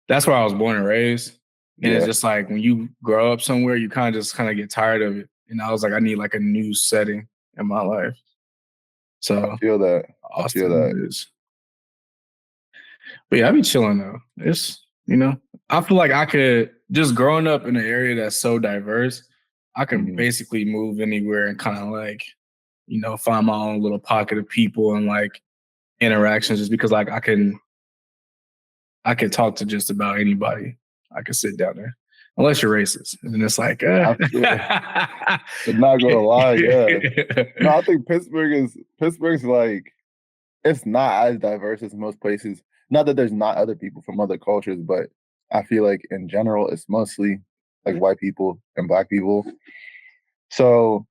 that's where I was born and raised. And it's Yeah, just like when you grow up somewhere, you kind of just kind of get tired of it. And I was like, I need like a new setting in my life. I So feel that. I feel that. Austin is, but yeah, I be chilling though. It's, I feel like I could just growing up in an area that's so diverse, I can Mhm. basically move anywhere and kind of like, find my own little pocket of people and like interactions just because like I can talk to just about anybody. I can sit down there. Unless you're racist. And then it's like, I feel I'm not gonna lie, yeah. No, I think Pittsburgh's like it's not as diverse as most places. Not that there's not other people from other cultures, but I feel like in general it's mostly like white people and black people. So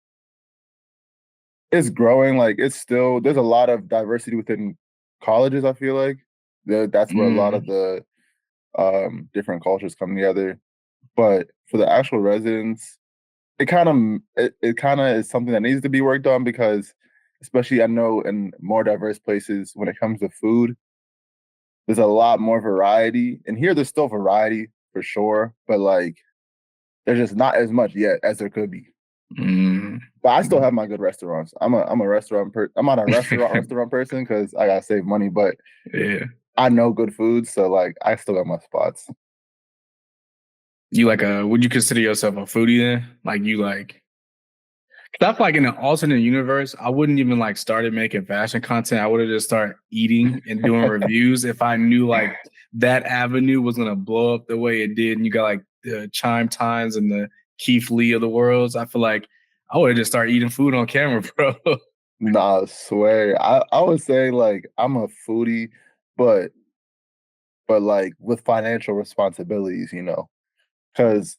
it's growing. Like it's still there's a lot of diversity within colleges. I feel like that's where a lot of Mm, the different cultures come together. But for the actual residents, it kind of is something that needs to be worked on because, especially I know in more diverse places when it comes to food, there's a lot more variety. And here there's still variety for sure, but like there's just not as much yet as there could be. mm. But I still have my good restaurants. I'm a I'm not a restaurant person because I gotta save money, but Yeah. I know good food, so like I still got my spots. You like would you consider yourself a foodie then? Like you like, stuff like in an alternate universe, I wouldn't even like started making fashion content. I would have just started eating and doing reviews if I knew like that avenue was gonna blow up the way it did. And you got like the Chime Times and the Keith Lee of the worlds. I feel like I would have just started eating food on camera, bro. Nah, I swear. I would say like I'm a foodie, but like with financial responsibilities, because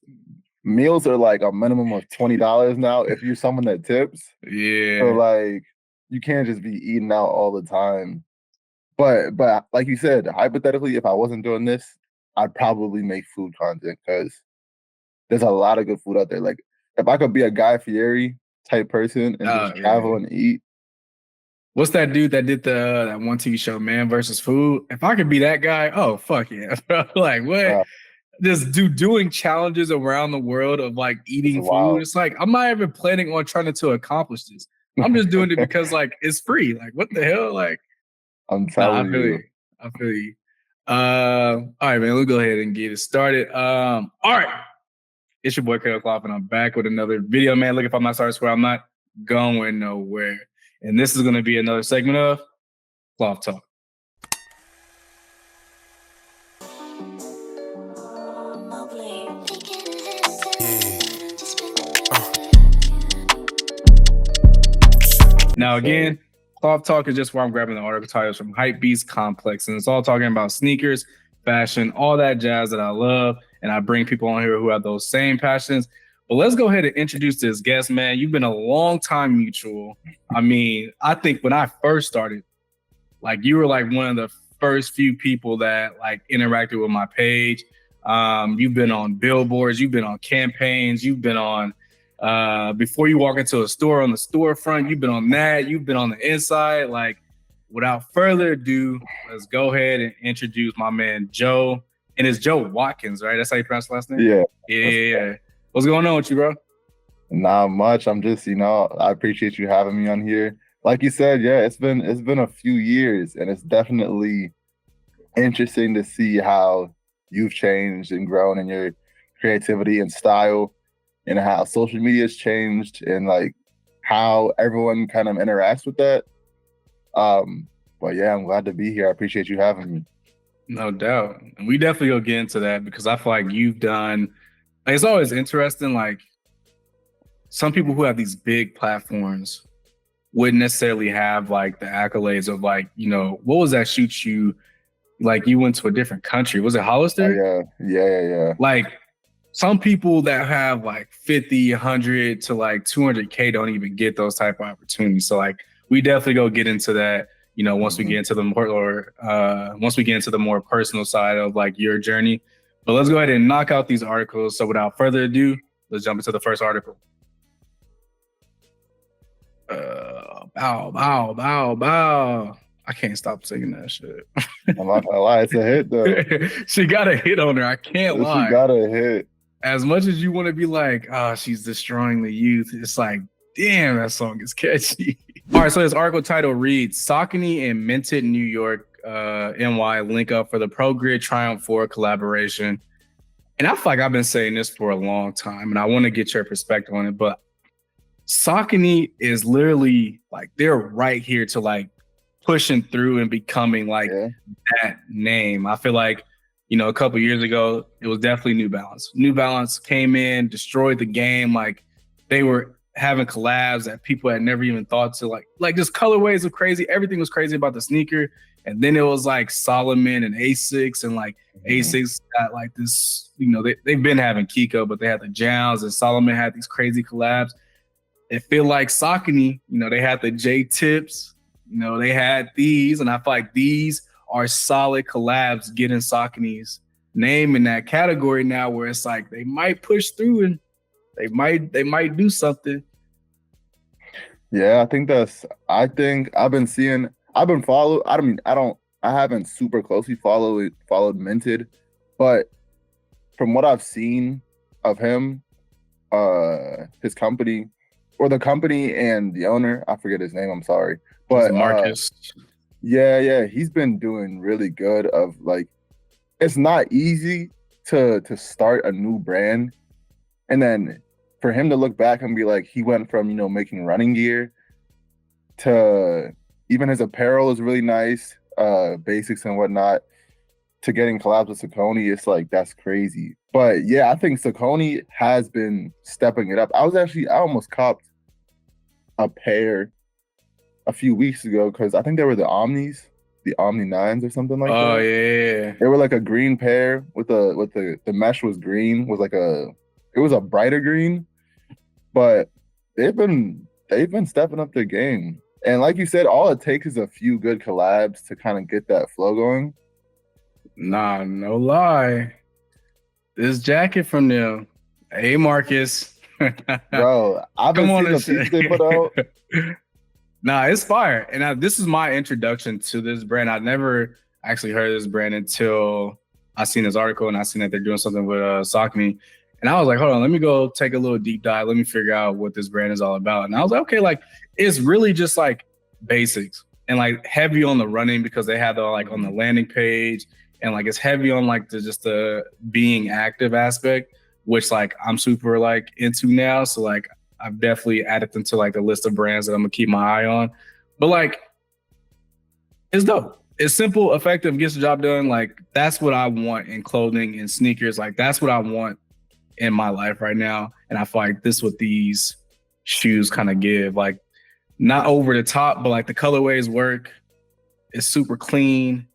meals are like a minimum of $20 now if you're someone that tips. So Yeah. like you can't just be eating out all the time. But like you said, hypothetically, if I wasn't doing this, I'd probably make food content because there's a lot of good food out there. Like if I could be a Guy Fieri type person and Oh just travel yeah. and eat, What's that dude that did the that one TV show, Man versus Food? If I could be that guy, oh fuck yeah, bro. Like what? uh, Just doing challenges around the world of like it's eating food. wild. It's like I'm not even planning on trying to accomplish this. I'm just doing it because like it's free. Like what the hell? Like I'm nah, I telling feel you. you. I feel you. All right, man. We'll go ahead and get it started. All right. It's your boy KLOTH, and I'm back with another video, man. Look, if I'm not starting to swear, I'm not going nowhere. And this is going to be another segment of Cloth Talk. Now, again, Cloth Talk is just where I'm grabbing the article titles from Hypebeast Complex, and it's all talking about sneakers, fashion, all that jazz that I love, and I bring people on here who have those same passions. But let's go ahead and introduce this guest, man. You've been a long time mutual. I mean, I think when I first started, like you were like one of the first few people that like interacted with my page. You've been on billboards, you've been on campaigns, you've been on before you walk into a store on the storefront, you've been on that, you've been on the inside. Like, without further ado, let's go ahead and introduce my man Joe. And it's Joe Watkins, right? That's how you pronounce the last name? Yeah. Yeah. What's going on with you, bro? Not much. I'm just, I appreciate you having me on here. Like you said, yeah, it's been a few years, and it's definitely interesting to see how you've changed and grown in your creativity and style, and how social media has changed, and like how everyone kind of interacts with that. But yeah, I'm glad to be here. I appreciate you having me. No doubt. And we definitely go get into that because I feel like you've done, like, it's always interesting. Like, some people who have these big platforms wouldn't necessarily have like the accolades of like, what was that shoot you, like you went to a different country? Was it Oh Hollister? yeah. Like some people that have like 50, 100 to like 200K don't even get those type of opportunities. So like we definitely go get into that, once we get into the once we get into the more personal side of like your journey. But let's go ahead and knock out these articles. So without further ado, let's jump into the first article. Bow. I can't stop singing that shit. I'm not gonna lie, it's a hit though. She got a hit on her. I can't lie. She got a hit. As much as you want to be like, oh, she's destroying the youth, it's like, damn, that song is catchy. All right, so this article title reads, Saucony and MINTED New York, NY link up for the Pro Grid Triumph 4 collaboration. And I feel like I've been saying this for a long time, and I want to get your perspective on it, but Saucony is literally like, they're right here to like pushing through and becoming like that name. I feel like, you know, a couple years ago, it was definitely New Balance. New Balance came in, destroyed the game. Like they were having collabs that people had never even thought to like just colorways of crazy. Everything was crazy about the sneaker. And then it was like Solomon and Asics, and like Asics got like this, you know, they've been having Kiko, but they had the Jowls, and Solomon had these crazy collabs. It feel like Saucony, you know, they had the J Tips, you know, they had these, and I feel like these are solid collabs getting Saucony's name in that category now, where it's like they might push through and they might do something. Yeah, I think I haven't super closely followed Minted, but from what I've seen of him, his company, or the company and the owner, I forget his name, I'm sorry. But Marcus. Yeah, he's been doing really good. Of like, it's not easy to start a new brand, and then for him to look back and be like, he went from, you know, making running gear to even his apparel is really nice, basics and whatnot, to getting collabs with Saucony. It's like, that's crazy. But yeah, I think Saucony has been stepping it up. I almost copped a pair a few weeks ago because I think they were the Omnis, the Omni 9s or something like that. Oh yeah. They were like a green pair with the mesh was green, it was a brighter green, but they've been stepping up their game. And like you said, all it takes is a few good collabs to kind of get that flow going. Nah, no lie. This jacket from them, hey Marcus. Bro, I've been seeing the pieces they put out. Nah, it's fire. And this is my introduction to this brand. I never actually heard of this brand until I seen this article and I seen that they're doing something with Saucony. And I was like, hold on, let me go take a little deep dive. Let me figure out what this brand is all about. And I was like, okay, like it's really just like basics and like heavy on the running, because they have the like on the landing page, and like it's heavy on like the being active aspect, which like I'm super like into now. So like I've definitely added them to like the list of brands that I'm gonna keep my eye on. But like, it's dope. It's simple, effective, gets the job done. Like that's what I want in clothing and sneakers. Like that's what I want in my life right now. And I feel like this is what these shoes kind of give. Like not over the top, but like the colorways work. It's super clean.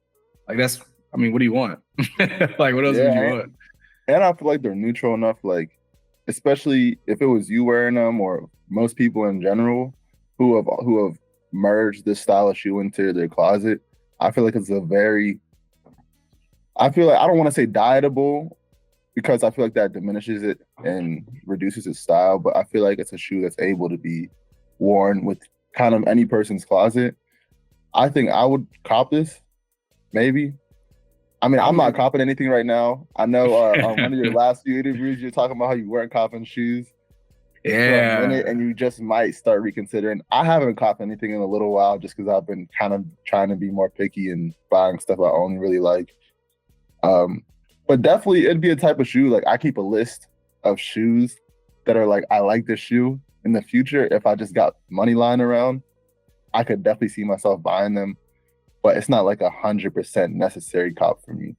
Like that's, I mean, what do you want? Like what else would you want? And I feel like they're neutral enough, like, especially if it was you wearing them or most people in general who have merged this style of shoe into their closet. I feel like I don't want to say dietable, because I feel like that diminishes it and reduces its style, but I feel like it's a shoe that's able to be worn with kind of any person's closet. I think I would cop this, maybe. I mean, I'm not copping anything right now. I know on one of your last few interviews, you're talking about how you weren't copping shoes. Yeah. And you just might start reconsidering. I haven't copped anything in a little while just because I've been kind of trying to be more picky and buying stuff I only really like. But definitely it'd be a type of shoe. Like I keep a list of shoes that are like, I like this shoe. In the future, if I just got money lying around, I could definitely see myself buying them. But it's not like 100% necessary cop for me.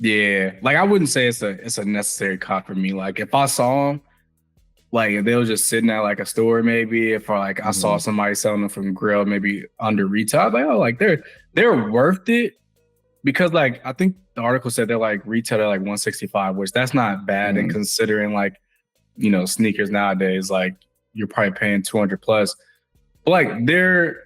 Yeah, like I wouldn't say it's a necessary cop for me. Like if I saw them, like if they were just sitting at like a store, maybe if I saw somebody selling them from Grill, maybe under retail, I'd be like, oh, like they're worth it, because like I think the article said they're like retail at like 165, which that's not bad. And considering like, you know, sneakers nowadays, like you're probably paying 200 plus, but like they're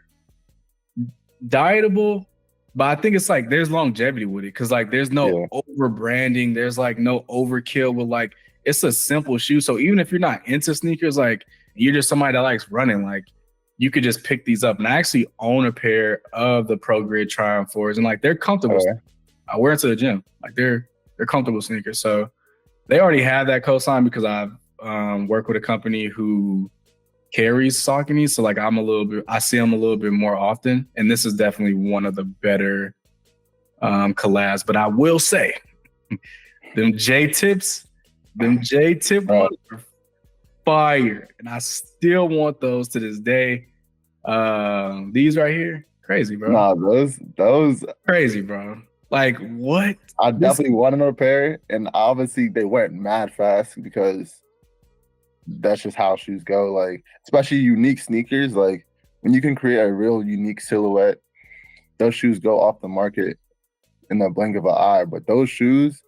dietable. But I think it's like there's longevity with it, because like there's no over branding, there's like no overkill with like, it's a simple shoe. So even if you're not into sneakers, like you're just somebody that likes running, like you could just pick these up. And I actually own a pair of the Pro Grid Triumph 4s, and like they're comfortable. Okay. I wear it to the gym. Like they're comfortable sneakers. So they already have that cosign because I've worked with a company who carries Saucony. So like I see them a little bit more often. And this is definitely one of the better collabs. But I will say, them J-tip ones are fire. And I still want those to this day. These right here, crazy, bro. Nah, those crazy, bro. Like what? I definitely want another pair, and obviously they went mad fast because that's just how shoes go. Like, especially unique sneakers, like when you can create a real unique silhouette, those shoes go off the market in the blink of an eye. But those shoes,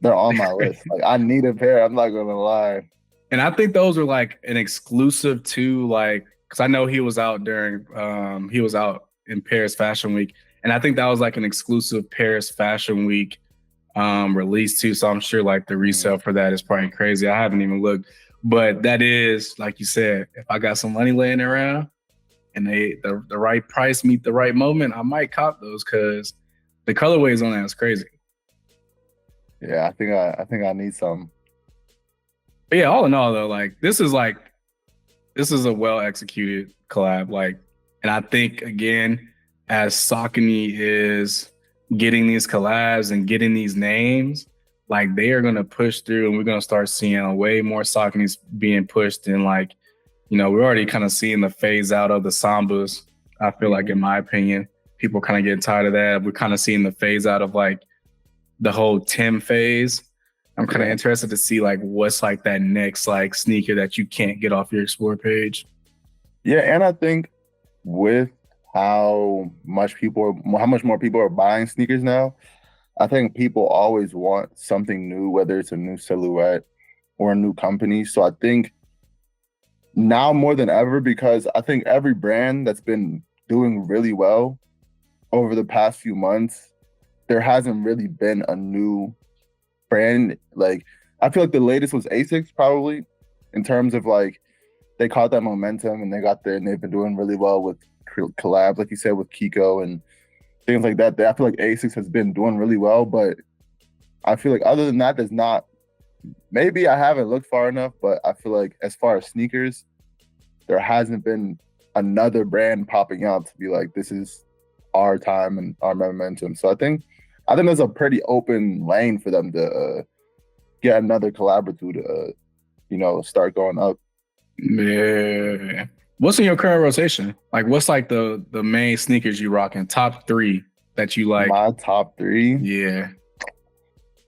they're on my list. Like, I need a pair. I'm not gonna lie. And I think those are like an exclusive to like, because I know he was out in Paris Fashion Week. And I think that was like an exclusive Paris Fashion Week release too. So I'm sure like the resale for that is probably crazy. I haven't even looked, but that is, like you said, if I got some money laying around and the right price meet the right moment, I might cop those because the colorways on that is crazy. Yeah, I think I need some. But yeah, all in all though, like this is a well executed collab. Like, and I think again, as Saucony is getting these collabs and getting these names, like they are gonna push through, and we're gonna start seeing way more Sauconys being pushed. And like, you know, we're already kind of seeing the phase out of the Sambas. I feel like, in my opinion, people kind of getting tired of that. We're kind of seeing the phase out of like the whole Tim phase. I'm kind of interested to see like what's like that next like sneaker that you can't get off your Explore page. Yeah, and I think with how much more people are buying sneakers now, I think people always want something new, whether it's a new silhouette or a new company. So I think now more than ever, because I think every brand that's been doing really well over the past few months, there hasn't really been a new brand. Like, I feel like the latest was Asics, probably, in terms of like they caught that momentum and they got there, and they've been doing really well with collabs, like you said, with Kiko and things like that. I feel like Asics has been doing really well, but I feel like other than that, there's not. Maybe I haven't looked far enough, but I feel like as far as sneakers, there hasn't been another brand popping out to be like, this is our time and our momentum. So I think there's a pretty open lane for them to get another collab or two to, start going up. Yeah. What's in your current rotation? Like, what's like the main sneakers you rocking? Top 3 that you like? My top 3? Yeah.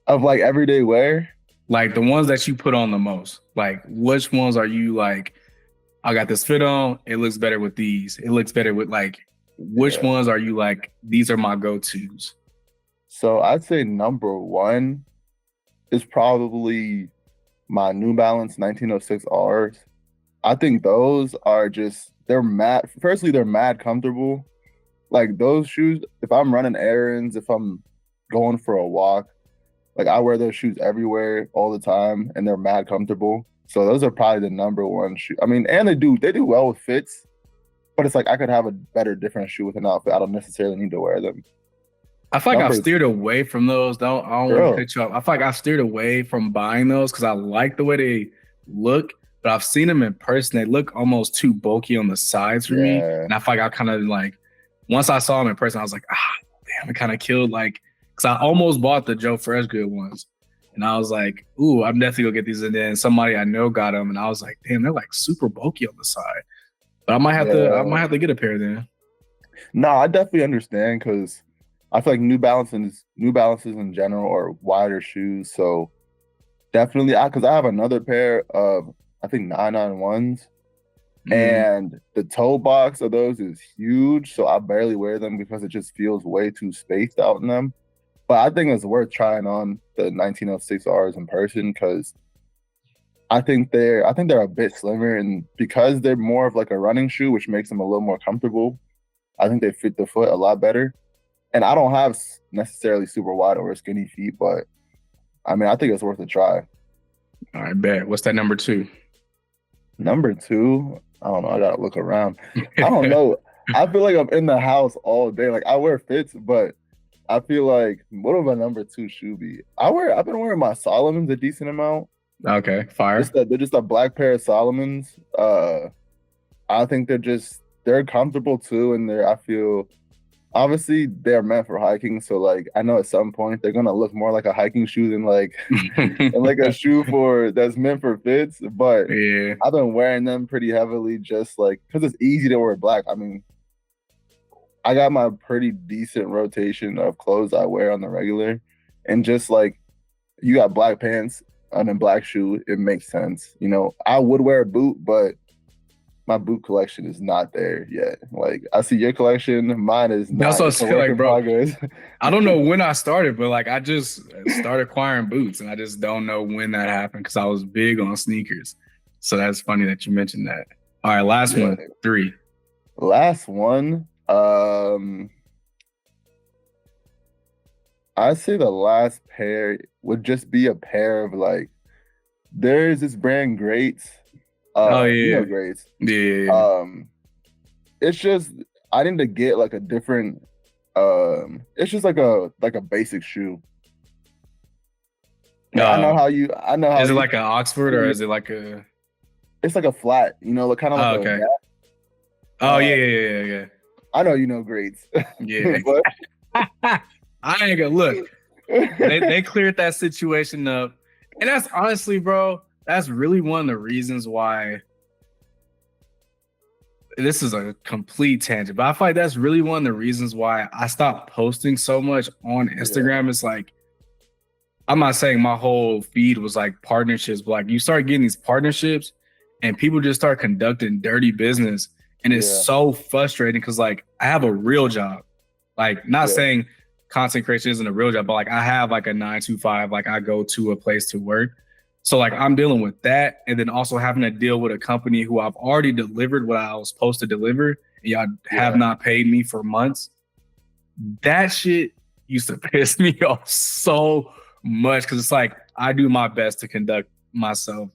Of like everyday wear? Like the ones that you put on the most. Like, which ones are you like, I got this fit on, it looks better with these. It looks better with like, which ones are you like, these are my go-tos? So I'd say number 1 is probably my New Balance 1906 Rs. I think those are they're mad comfortable. Like those shoes, if I'm running errands, if I'm going for a walk, like I wear those shoes everywhere all the time, and they're mad comfortable. So those are probably the number 1 shoe. I mean, and they do well with fits, but it's like I could have a different shoe with an outfit. I don't necessarily need to wear them. I feel like I've steered away from those. I don't want to pitch up. I feel like I've steered away from buying those because I like the way they look, but I've seen them in person. They look almost too bulky on the sides for me. And I feel like I kind of like, once I saw them in person, I was like, damn, it kind of killed like, because I almost bought the Joe Freshgood ones. And I was like, ooh, I'm definitely gonna get these. And then somebody I know got them, and I was like, damn, they're like super bulky on the side. But I might have to get a pair then. No, I definitely understand, because I feel like New Balances in general are wider shoes. So definitely, because I have another pair of, I think, 991s, and the toe box of those is huge. So I barely wear them because it just feels way too spaced out in them. But I think it's worth trying on the 1906 Rs in person, because I think they're a bit slimmer, and because they're more of like a running shoe, which makes them a little more comfortable, I think they fit the foot a lot better. And I don't have necessarily super wide or skinny feet, but I mean, I think it's worth a try. All right, bet. What's that number 2? Number 2, I don't know. I gotta look around. I don't know. I feel like I'm in the house all day. Like I wear fits, but I feel like what would my number 2 shoe be? I've been wearing my Solomons a decent amount. Okay, fire. They're just a black pair of Solomons. I think they're comfortable too, and I feel obviously they're meant for hiking. So like I know at some point they're gonna look more like a hiking shoe than like a shoe that's meant for fits. But Yeah. I've been wearing them pretty heavily just like because it's easy to wear black. I mean, I got my pretty decent rotation of clothes I wear on the regular, and just like you got black pants and a black shoe, it makes sense. You know, I would wear a boot, but my boot collection is not there yet. Like I see your collection, mine is not. That's what I'm saying, like, bro. Progress. I don't know when I started, but like I just started acquiring boots, and I just don't know when that happened because I was big on sneakers. So that's funny that you mentioned that. All right, last one, 3. Last one. I'd say the last pair would just be a pair of like. There's this brand Greats. Oh yeah, you know Greats. Yeah. It's just I need to get like a different. It's just like a basic shoe. I know how. Is it like an Oxford or is it like a? It's like a flat, you know, kind of like okay. a gap. Oh yeah. I know you know Greats. Yeah. I ain't gonna look. They cleared that situation up, and that's honestly, bro. That's really one of the reasons why this is a complete tangent, but I feel like that's really one of the reasons why I stopped posting so much on Instagram. It's like, I'm not saying my whole feed was like partnerships, but like you start getting these partnerships and people just start conducting dirty business. And it's so frustrating because like I have a real job. Like not saying content creation isn't a real job, but like I have like a 9-to-5, like I go to a place to work. So like I'm dealing with that, and then also having to deal with a company who I've already delivered what I was supposed to deliver, and y'all have not paid me for months. That shit used to piss me off so much because it's like I do my best to conduct myself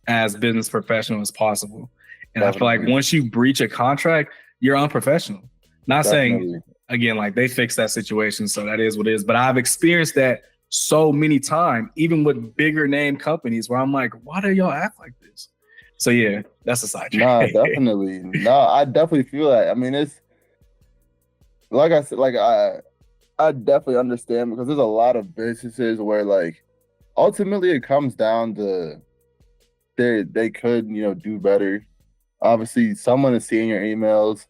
as business professional as possible. And I feel like once you breach a contract, you're unprofessional. Not saying, again, like they fixed that situation, so that is what it is. But I've experienced that so many times, even with bigger name companies, where I'm like, why do y'all act like this? So yeah, that's a side track. Nah, definitely. No, I definitely feel that. I mean, it's like I said, like I definitely understand because there's a lot of businesses where like ultimately it comes down to they could, you know, do better. Obviously, someone is seeing your emails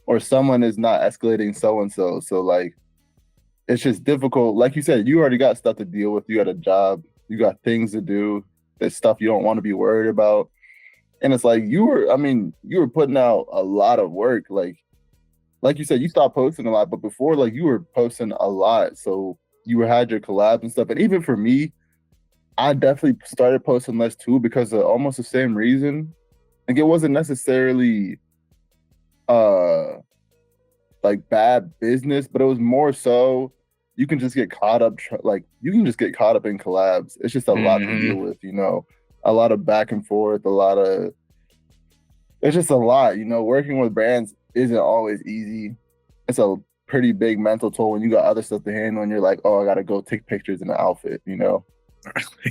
or someone is not escalating so-and-so. So like, it's just difficult. Like you said, you already got stuff to deal with. You got a job. You got things to do. There's stuff you don't want to be worried about. And it's like you were putting out a lot of work. Like you said, you stopped posting a lot, but before, like you were posting a lot. So you had your collabs and stuff. And even for me, I definitely started posting less too because of almost the same reason. Like it wasn't necessarily like bad business, but it was more so you can just get caught up in collabs. It's just a lot to deal with, you know, a lot of back and forth, it's just a lot, you know. Working with brands isn't always easy. It's a pretty big mental toll when you got other stuff to handle and you're like, oh, I gotta go take pictures in the outfit, you know.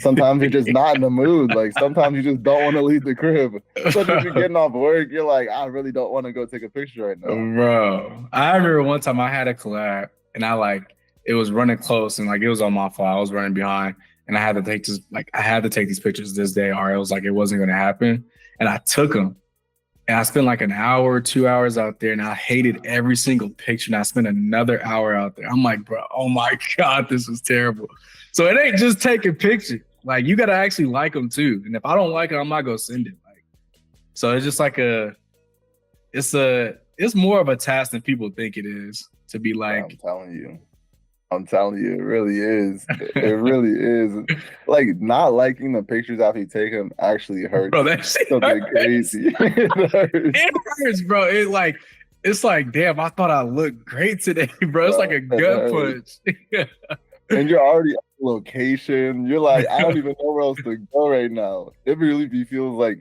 Sometimes you're just not in the mood. Like sometimes you just don't want to leave the crib. So if you're getting off work, you're like, I really don't want to go take a picture right now. Bro, I remember one time I had a collab and it was running close and like it was on my fault. I was running behind and I had to take these pictures this day, or it was like it wasn't gonna happen. And I took them. And I spent like an hour or 2 hours out there and I hated every single picture. And I spent another hour out there. I'm like, bro, oh my God, this was terrible. So it ain't just taking pictures. Like you got to actually like them too. And if I don't like it, I'm not going to send it. Like, so it's just like it's more of a task than people think it is to be like. I'm telling you, it really is. It really is. Like not liking the pictures after you take them actually hurts. Bro, that shit something crazy. It hurts, bro. It's like, damn, I thought I looked great today, bro. It's like a gut punch. And you're already at the location. You're like, I don't even know where else to go right now. It really feels like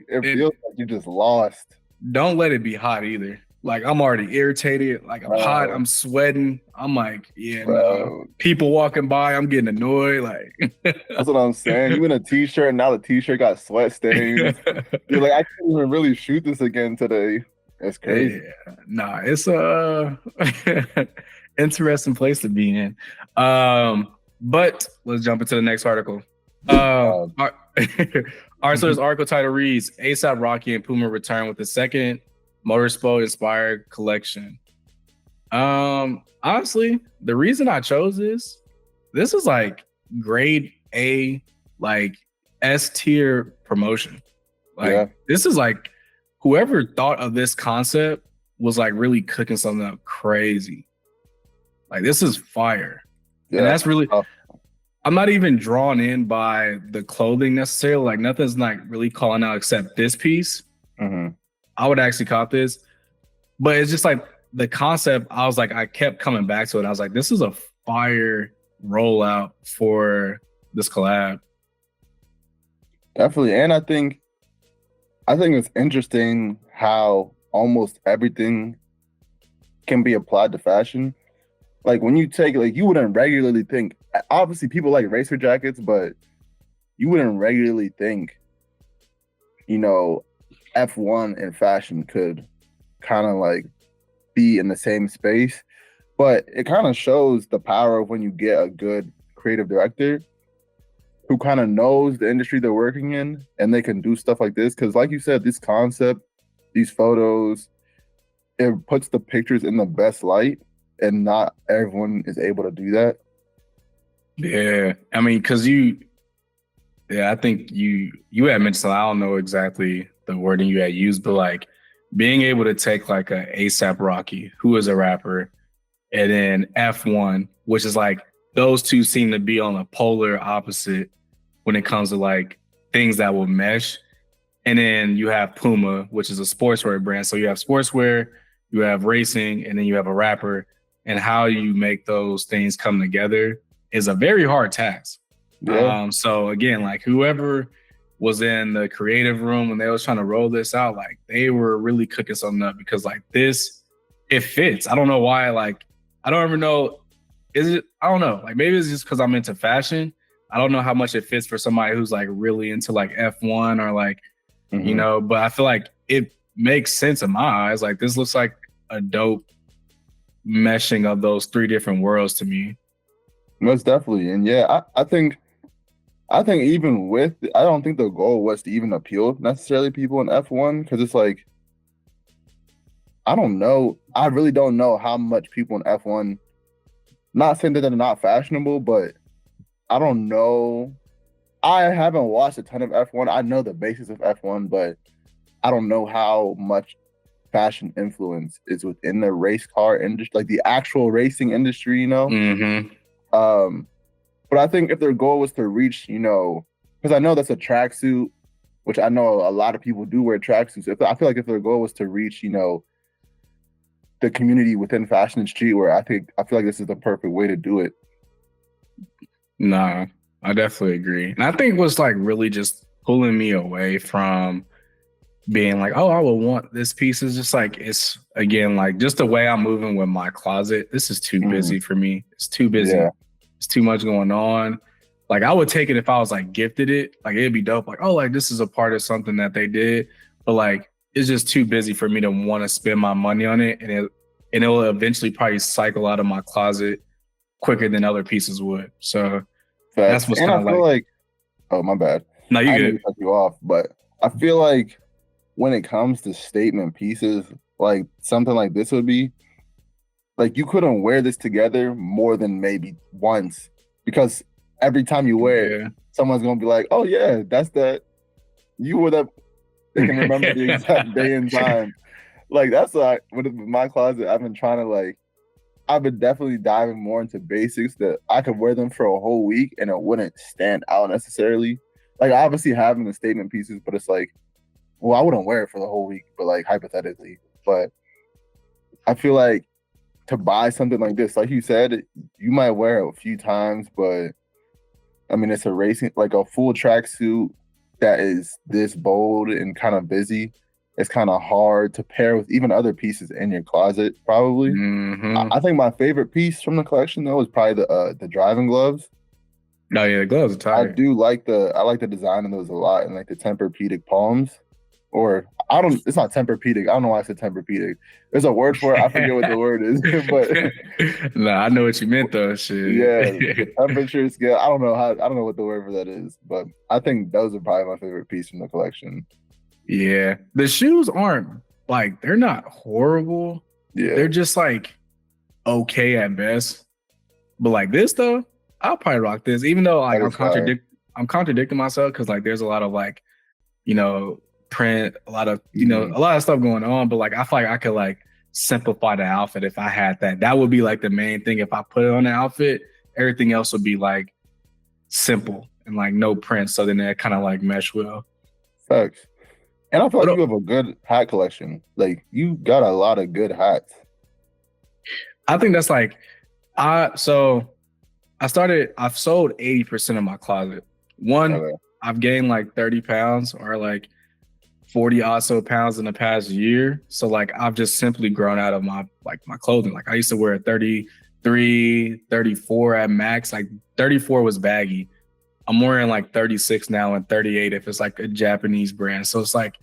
you just lost. don't let it be hot either. Like I'm already irritated. Like I'm hot. I'm sweating. I'm like, yeah, no. People walking by, I'm getting annoyed. Like that's what I'm saying. You in a t-shirt and now the t-shirt got sweat stains. You're like, I can't even really shoot this again today. That's crazy. Yeah. Nah, it's a interesting place to be in. But let's jump into the next article. All right, so this article title reads: ASAP Rocky and Puma return with the second motorsport inspired collection. Honestly, the reason I chose this is like grade A, like S tier promotion. Like this is like whoever thought of this concept was like really cooking something up crazy. Like this is fire. And that's really I'm not even drawn in by the clothing necessarily. Like nothing's like really calling out except this piece. I would actually cop this, but it's just like the concept. I was like, I kept coming back to it. I was like, this is a fire rollout for this collab. Definitely, and I think it's interesting how almost everything can be applied to fashion. Like when you take, like you wouldn't regularly think, obviously people like racer jackets, but you wouldn't regularly think, you know, F1 and fashion could kind of like be in the same space. But it kind of shows the power of when you get a good creative director who kind of knows the industry they're working in and they can do stuff like this. Because like you said, this concept, these photos, it puts the pictures in the best light. And not everyone is able to do that. Yeah, I mean, because I think you had mentioned, I don't know exactly the wording you had used, but like being able to take like a ASAP Rocky, who is a rapper, and then F1, which is like those two seem to be on a polar opposite when it comes to like things that will mesh. And then you have Puma, which is a sportswear brand. So you have sportswear, you have racing, and then you have a rapper. And how you make those things come together is a very hard task. Yeah. So again, like whoever was in the creative room when they was trying to roll this out, like they were really cooking something up because like this, it fits. I don't know why. Like I don't ever know. Is it? I don't know. Like maybe it's just because I'm into fashion. I don't know how much it fits for somebody who's like really into like F1 or like you know. But I feel like it makes sense in my eyes. Like this looks like a dope meshing of those three different worlds to me. Most definitely. And yeah, I think even with, I don't think the goal was to even appeal necessarily people in F1 because it's like, I don't know. I really don't know how much people in F1, not saying that they're not fashionable, but I don't know. I haven't watched a ton of F1. I know the basics of F1, but I don't know how much fashion influence is within the race car industry, like the actual racing industry, you know? But I think if their goal was to reach, you know, because I know that's a tracksuit, which I know a lot of people do wear tracksuits. I feel like if their goal was to reach, you know, the community within fashion and streetwear, I feel like this is the perfect way to do it. Nah, I definitely agree. And I think what's like really just pulling me away from being like, oh, I would want this piece is just like, it's again, like just the way I'm moving with my closet. This is too busy for me. It's too busy. Yeah. It's too much going on. Like I would take it if I was like gifted it. Like it'd be dope. Like, oh, like this is a part of something that they did. But like, it's just too busy for me to want to spend my money on it. And it'll eventually probably cycle out of my closet quicker than other pieces would. So that's what's kind of like, oh, my bad. No, you good. Cut you off, but I feel like when it comes to statement pieces, like something like this would be, like you couldn't wear this together more than maybe once because every time you wear it, someone's gonna be like, "Oh yeah, that's that." You were that. They can remember the exact day and time. Like that's like with my closet. I've been definitely diving more into basics that I could wear them for a whole week and it wouldn't stand out necessarily. Like obviously having the statement pieces, but it's like, well, I wouldn't wear it for the whole week, but like hypothetically. But I feel like to buy something like this, like you said, you might wear it a few times, but I mean, it's a racing, like a full tracksuit that is this bold and kind of busy. it's kind of hard to pair with even other pieces in your closet, probably. I think my favorite piece from the collection, though, is probably the driving gloves. Oh yeah, the gloves are tight. I like the design of those a lot, and like the Tempur-Pedic palms. Or it's not Tempur-Pedic. I don't know why I said Tempur-Pedic. There's a word for it. I forget what the word is, but nah, I know what you meant though. Shit. Yeah, the temperature scale. I don't know what the word for that is, but I think those are probably my favorite piece from the collection. Yeah, the shoes aren't like, they're not horrible. Yeah, they're just like okay at best. But like this though, I'll probably rock this, even though like I'm contradicting myself because like there's a lot of like, you know, print, a lot of a lot of stuff going on. But like I feel like I could like simplify the outfit if I had that. That would be like the main thing. If I put it on the outfit, everything else would be like simple and like no print. So then it kind of like mesh well. Facts. And I feel like you have a good hat collection. Like you got a lot of good hats. I think that's like, I've sold 80% of my closet. I've gained like 30 pounds or like 40 odd so pounds in the past year. So like I've just simply grown out of my clothing. Like I used to wear 33, 34 at max. Like 34 was baggy. I'm wearing like 36 now and 38 if it's like a Japanese brand. So it's like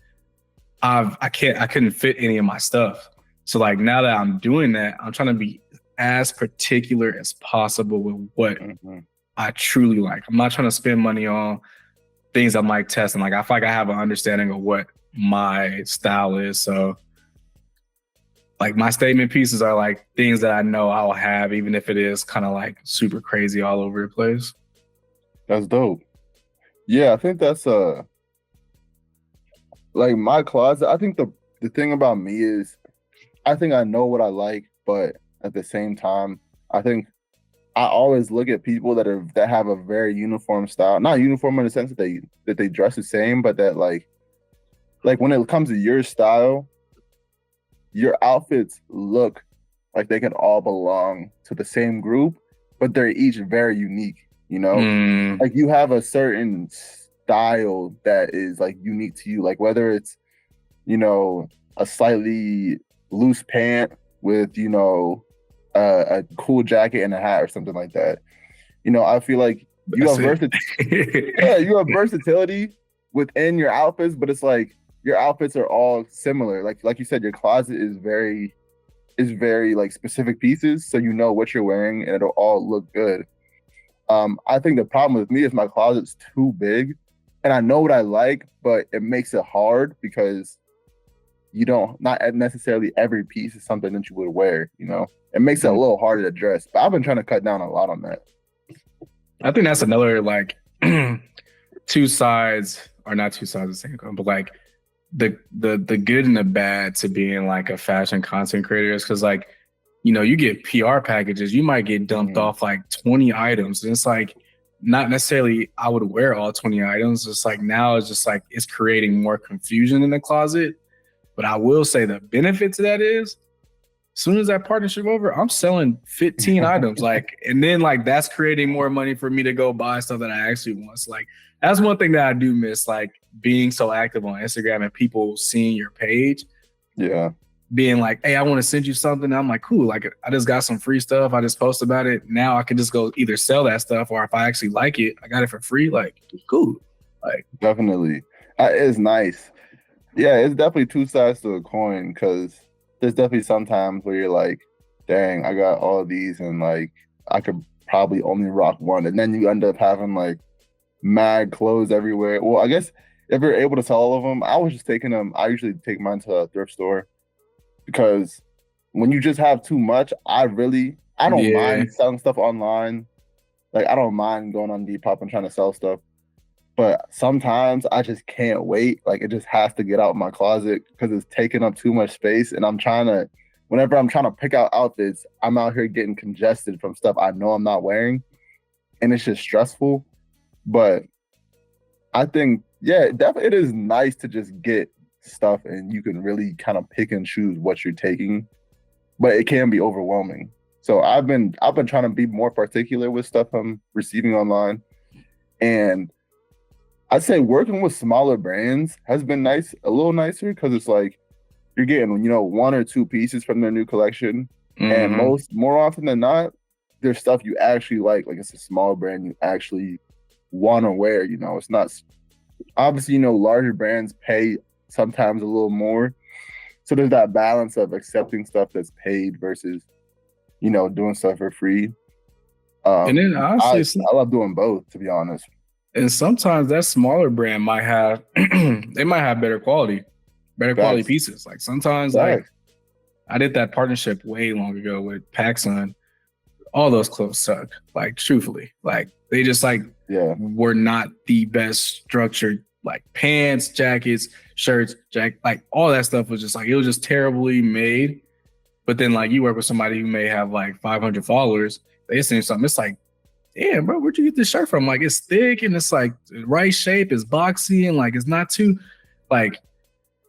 I couldn't fit any of my stuff. So like now that I'm doing that, I'm trying to be as particular as possible with what I truly like. I'm not trying to spend money on things I'm like testing. Like I feel like I have an understanding of what my style is. So like my statement pieces are like things that I know I'll have, even if it is kind of like super crazy all over the place. That's dope. Yeah, I think that's like my closet. I think the thing about me is I think I know what I like, but at the same time, I think I always look at people that have a very uniform style. Not uniform in the sense that they dress the same, but that like when it comes to your style, your outfits look like they can all belong to the same group, but they're each very unique, you know? Like you have a certain style that is like unique to you. Like whether it's, you know, a slightly loose pant with, you know, a cool jacket and a hat or something like that. You know, I feel like you have versatility within your outfits, but it's like your outfits are all similar. Like you said, your closet is very like specific pieces, so you know what you're wearing and it'll all look good. I think the problem with me is my closet's too big, and I know what I like, but it makes it hard because not necessarily every piece is something that you would wear, you know? It makes it a little harder to dress, but I've been trying to cut down a lot on that. I think that's another like two sides, or not two sides of the same coin, but like the good and the bad to being like a fashion content creator is because like, you know, you get PR packages, you might get dumped off like 20 items. And it's like, not necessarily I would wear all 20 items. It's like now it's just like it's creating more confusion in the closet. But I will say the benefit to that is, as soon as that partnership over, I'm selling 15 items. Like, and then like that's creating more money for me to go buy stuff that I actually want. So like that's one thing that I do miss, like being so active on Instagram and people seeing your page. Yeah. Being like, hey, I want to send you something. I'm like, cool. Like I just got some free stuff. I just post about it. Now I can just go either sell that stuff, or if I actually like it, I got it for free. Like, cool. Like definitely. It's nice. Yeah, it's definitely two sides to a coin, because there's definitely some times where you're like, dang, I got all of these and like I could probably only rock one. And then you end up having like mad clothes everywhere. Well, I guess if you're able to sell all of them, I usually take mine to a thrift store, because when you just have too much, I don't mind selling stuff online. Like I don't mind going on Depop and trying to sell stuff. But sometimes I just can't wait. Like it just has to get out of my closet because it's taking up too much space. And whenever I'm trying to pick out outfits, I'm out here getting congested from stuff I know I'm not wearing. And it's just stressful. But I think, yeah, definitely it is nice to just get stuff and you can really kind of pick and choose what you're taking. But it can be overwhelming. So I've been trying to be more particular with stuff I'm receiving online. And I'd say working with smaller brands has been nice, a little nicer, because it's like you're getting, you know, 1 or 2 pieces from their new collection. And more often than not, there's stuff you actually like it's a small brand you actually want to wear. You know, it's not obviously, you know, larger brands pay sometimes a little more. So there's that balance of accepting stuff that's paid versus, you know, doing stuff for free. And then honestly, I love doing both, to be honest. And sometimes that smaller brand might have they might have better quality pieces. Like sometimes like I did that partnership way long ago with PacSun. All those clothes suck. Like truthfully, like they just like were not the best structured. Like pants, jackets, shirts, like all that stuff was just like it was just terribly made. But then like you work with somebody who may have like 500 followers, they send you something. It's like, damn, bro, where'd you get this shirt from? Like it's thick and it's like the right shape, it's boxy and like it's not too like.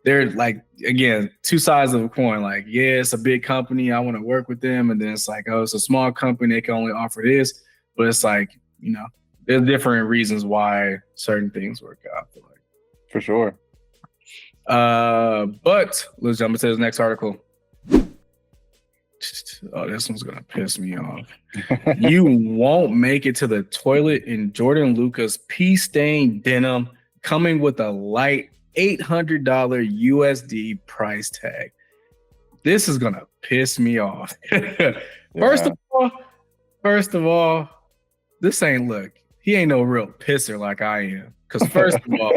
They're like, again, two sides of a coin. Like, yeah, it's a big company. I want to work with them. And then it's like, oh, it's a small company. They can only offer this. But it's like, you know, there's different reasons why certain things work out. Like. For sure. But let's jump into this next article. Oh, this one's going to piss me off. You won't make it to the toilet in JORDANLUCA's pea-stained denim coming with a light $800 USD price tag. This is gonna piss me off. First of all, this ain't look. He ain't no real pisser like I am. Because first of all,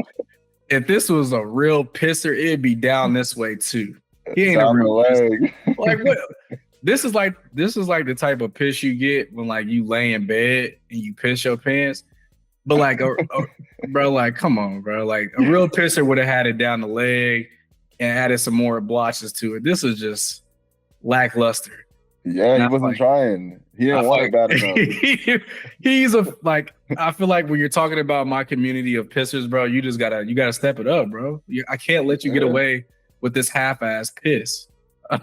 if this was a real pisser, it'd be down this way too. He ain't a real pisser. Like what? This is like the type of piss you get when like you lay in bed and you piss your pants. But like, bro, like, come on, bro. Like a real pisser would have had it down the leg and added some more blotches to it. This is just lackluster. Yeah, he wasn't trying. He didn't want it bad enough. He's I feel like when you're talking about my community of pissers, bro, you gotta step it up, bro. I can't let you get away with this half-ass piss.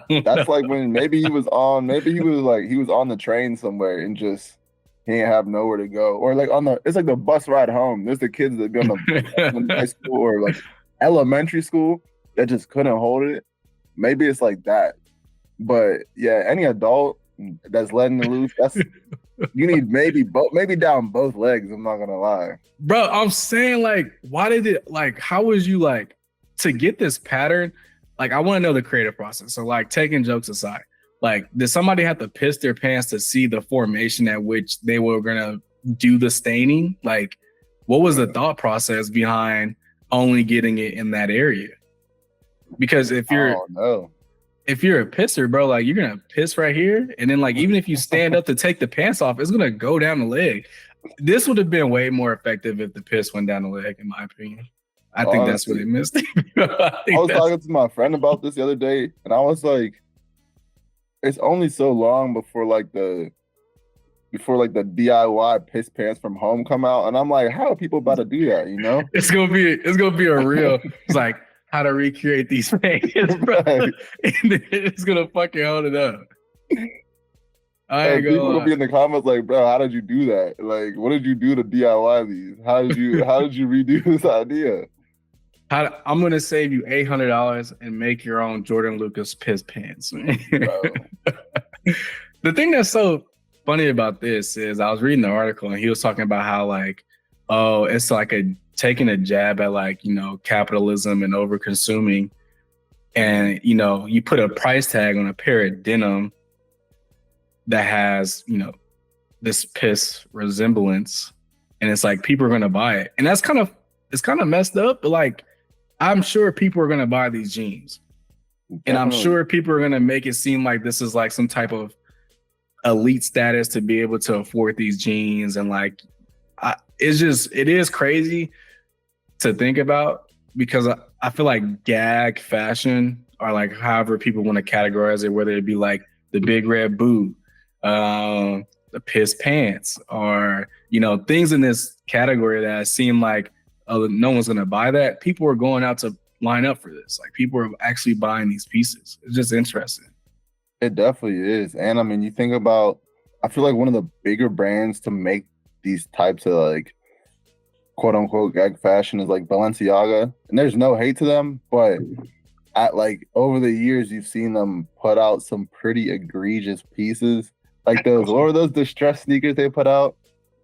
That's like when maybe he was on the train somewhere and just he ain't have nowhere to go, or like it's like the bus ride home. There's the kids that be on the high school or like elementary school that just couldn't hold it. Maybe it's like that, but yeah, any adult that's letting it loose, you need maybe down both legs. I'm not gonna lie, bro. I'm saying like, why did it like? How was you like to get this pattern? Like, I want to know the creative process. So like, taking jokes aside. Like, did somebody have to piss their pants to see the formation at which they were gonna do the staining? Like, what was the thought process behind only getting it in that area? Because if you're a pisser, bro, like you're gonna piss right here, and then like even if you stand up to take the pants off, it's gonna go down the leg. This would have been way more effective if the piss went down the leg, in my opinion. I think that's what they missed. I was talking to my friend about this the other day, and I was like, it's only so long before the DIY piss pants from home come out, and I'm like, how are people about to do that? You know, it's gonna be a real. It's like how to recreate these pants, bro. And it's gonna fucking hold it up. People will be in the comments like, bro, how did you do that? Like, what did you do to DIY these? How did you redo this idea? I'm gonna save you $800 and make your own JORDANLUCA's piss pants. The thing that's so funny about this is I was reading the article and he was talking about how like, oh, it's like taking a jab at like, you know, capitalism and over consuming, and you know, you put a price tag on a pair of denim that has, you know, this piss resemblance, and it's like people are gonna buy it, and it's kind of messed up, but like I'm sure people are gonna buy these jeans. Definitely. And I'm sure people are gonna make it seem like this is like some type of elite status to be able to afford these jeans, and like it is crazy to think about, because I feel like gag fashion, or like however people want to categorize it, whether it be like the big red boot, the piss pants, or you know, things in this category that seem like no one's gonna buy that. People are going out to line up for this. Like people are actually buying these pieces. It's just interesting. It definitely is. And I mean, you think about, I feel like one of the bigger brands to make these types of like quote unquote gag fashion is like Balenciaga, and there's no hate to them, but at like over the years you've seen them put out some pretty egregious pieces. Like those, what were those distressed sneakers they put out?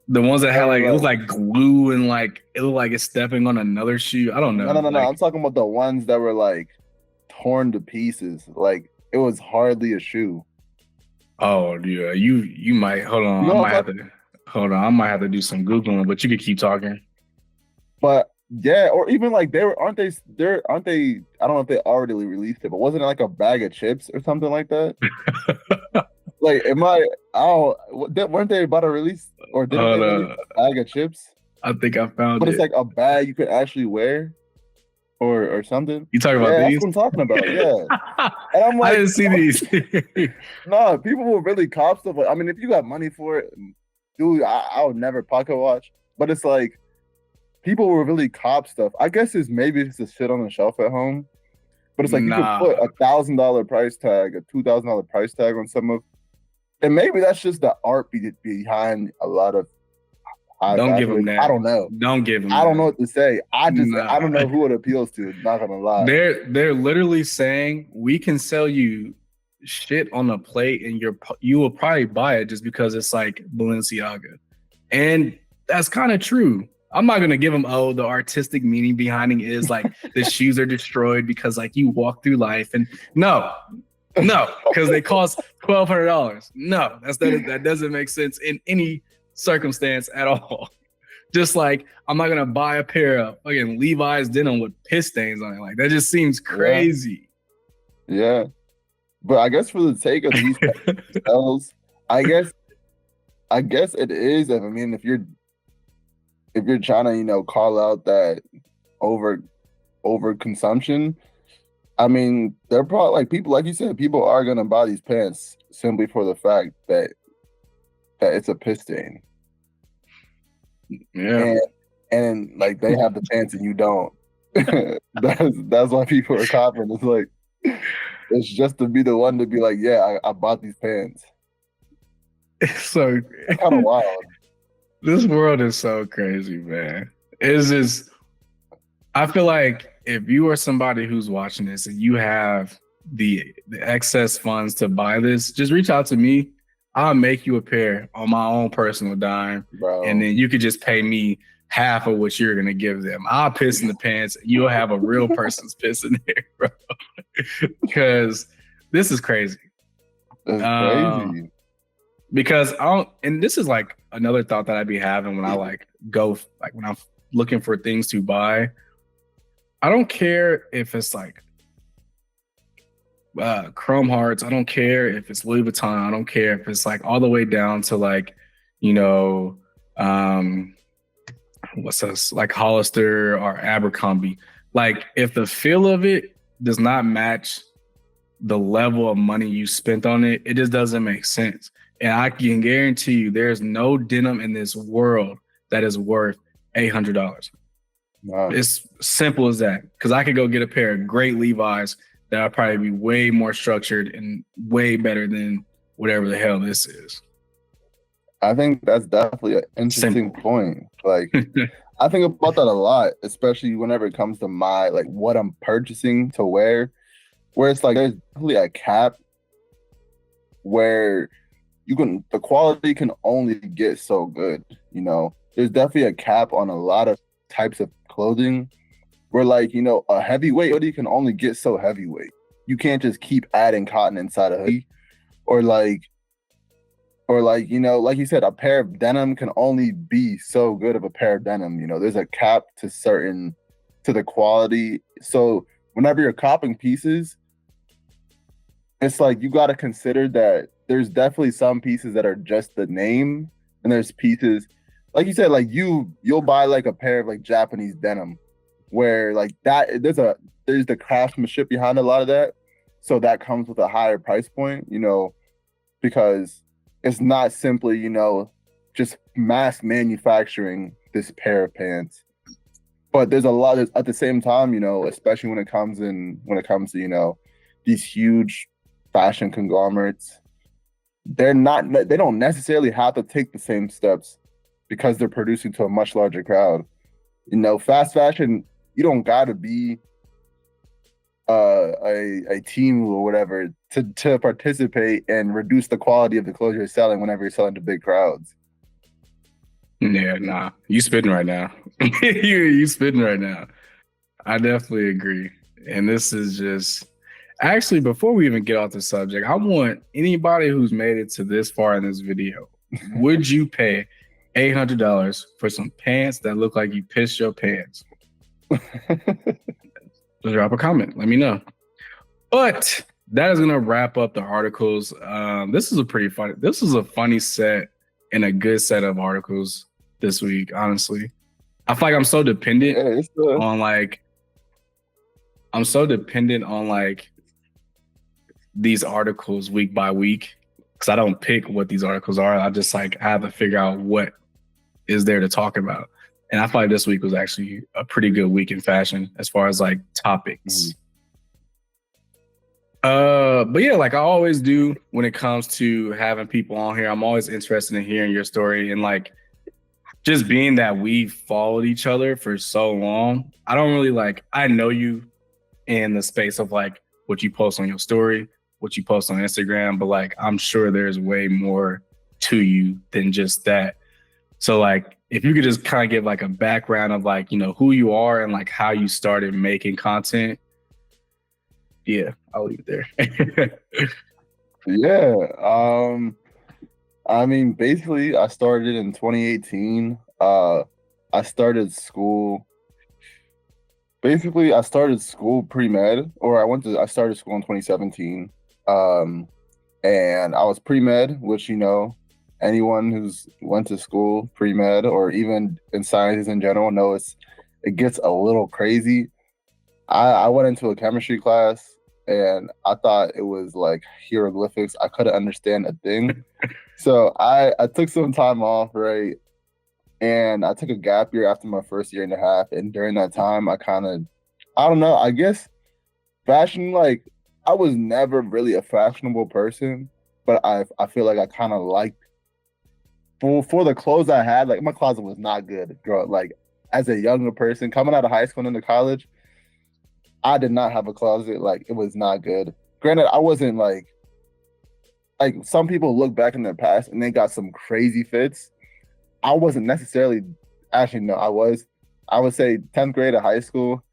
The ones that had like, it was like glue and like it looked like it's stepping on another shoe. I don't know. No. I'm talking about the ones that were like torn to pieces. Like it was hardly a shoe. Oh yeah, you might hold on. I might have to hold on. I might have to do some Googling, but you could keep talking. But yeah, or even like aren't they I don't know if they already released it, but wasn't it like a bag of chips or something like that? Like weren't they about to release or didn't they release a bag of chips? I think I found it. But it's like a bag you could actually wear or something. You talking about these? That's what I'm talking about, yeah. And I'm like, I didn't see these. No, people will really cop stuff. I mean, if you got money for it, dude, I would never pocket watch. But it's like people will really cop stuff. I guess maybe it's just sit on the shelf at home. But it's like you could put $1,000 price tag, a $2,000 price tag on some of, and maybe that's just the art behind a lot of. Don't give them that. I don't know. Don't give them. I don't know what to say. I don't know who it appeals to. Not gonna lie. They're literally saying we can sell you shit on a plate, and you will probably buy it just because it's like Balenciaga, and that's kind of true. I'm not gonna give them the artistic meaning behind it is like the shoes are destroyed because like you walk through life, and no, because they cost $1,200. No, that doesn't make sense in any circumstance at all. Just like I'm not gonna buy a pair of fucking Levi's denim with piss stains on it. Like that just seems crazy. Yeah. But I guess for the sake of these sales, I guess it is. I mean, if you're trying to, call out that over consumption, I mean, they're probably like people, like you said, people are gonna buy these pants simply for the fact that it's a piss stain. Yeah. And like they have the pants and you don't. that's why people are copping. It's like it's just to be the one to be like, yeah, I bought these pants. It's so kind of wild. This world is so crazy, man. It's just, I feel like if you are somebody who's watching this and you have the excess funds to buy this, just reach out to me. I'll make you a pair on my own personal dime, bro. And then you could just pay me half of what you're gonna give them. I'll piss in the pants. You'll have a real person's piss in there, bro. Because this is crazy. That's crazy. Because and this is like another thought that I'd be having when I when I'm looking for things to buy. I don't care if it's like Chrome Hearts. I don't care if it's Louis Vuitton. I don't care if it's like all the way down to like, what's this, like Hollister or Abercrombie. Like if the feel of it does not match the level of money you spent on it, it just doesn't make sense. And I can guarantee you there's no denim in this world that is worth $800. Wow. It's simple as that. Because I could go get a pair of great Levi's that would probably be way more structured and way better than whatever the hell this is. I think that's definitely an interesting point. Like, I think about that a lot, especially whenever it comes to what I'm purchasing to wear, where it's like there's definitely a cap where the quality can only get so good. There's definitely a cap on a lot of types of clothing where a heavyweight hoodie can only get so heavyweight. You can't just keep adding cotton inside a hoodie, or like you said, a pair of denim can only be so good of a pair of denim. There's a cap to the quality. So whenever you're copping pieces, it's like you got to consider that there's definitely some pieces that are just the name, and there's pieces like you said, like you'll buy like a pair of like Japanese denim where like that there's the craftsmanship behind a lot of that, so that comes with a higher price point, because it's not simply just mass manufacturing this pair of pants. But there's a lot at the same time, especially when it comes to these huge fashion conglomerates, they don't necessarily have to take the same steps because they're producing to a much larger crowd. fast fashion, you don't gotta be a team or whatever to participate and reduce the quality of the clothes you're selling whenever you're selling to big crowds. Yeah, nah, you spitting right now. you spitting right now. I definitely agree. And this is just actually, before we even get off the subject, I want anybody who's made it to this far in this video, would you pay $800 for some pants that look like you pissed your pants? Just drop a comment. Let me know. But that is gonna wrap up the articles. This is a funny set and a good set of articles this week. Honestly, I feel like I'm so dependent on these articles week by week because I don't pick what these articles are. I just I have to figure out what is there to talk about. And I feel like this week was actually a pretty good week in fashion as far as topics. But yeah, I always do when it comes to having people on here, I'm always interested in hearing your story and just being that we've followed each other for so long. I don't really I know you in the space of what you post on your story, what you post on Instagram, but I'm sure there's way more to you than just that. So if you could just kind of give a background of who you are and how you started making content. Yeah, I'll leave it there. Yeah. I mean, basically I started in 2018. I started school. Basically, I started school pre-med, or I started school in 2017. And I was pre-med, which, anyone who's went to school pre-med or even in sciences in general knows it gets a little crazy. I went into a chemistry class and I thought it was hieroglyphics. I couldn't understand a thing. So I took some time off, right? And I took a gap year after my first year and a half. And during that time, I don't know, I guess fashion, I was never really a fashionable person, but I feel like I kind of liked, for the clothes I had, my closet was not good, girl. As a younger person, coming out of high school and into college, I did not have a closet. It was not good. Granted, I wasn't some people look back in their past and they got some crazy fits. I wasn't necessarily, actually, no, I would say 10th grade of high school.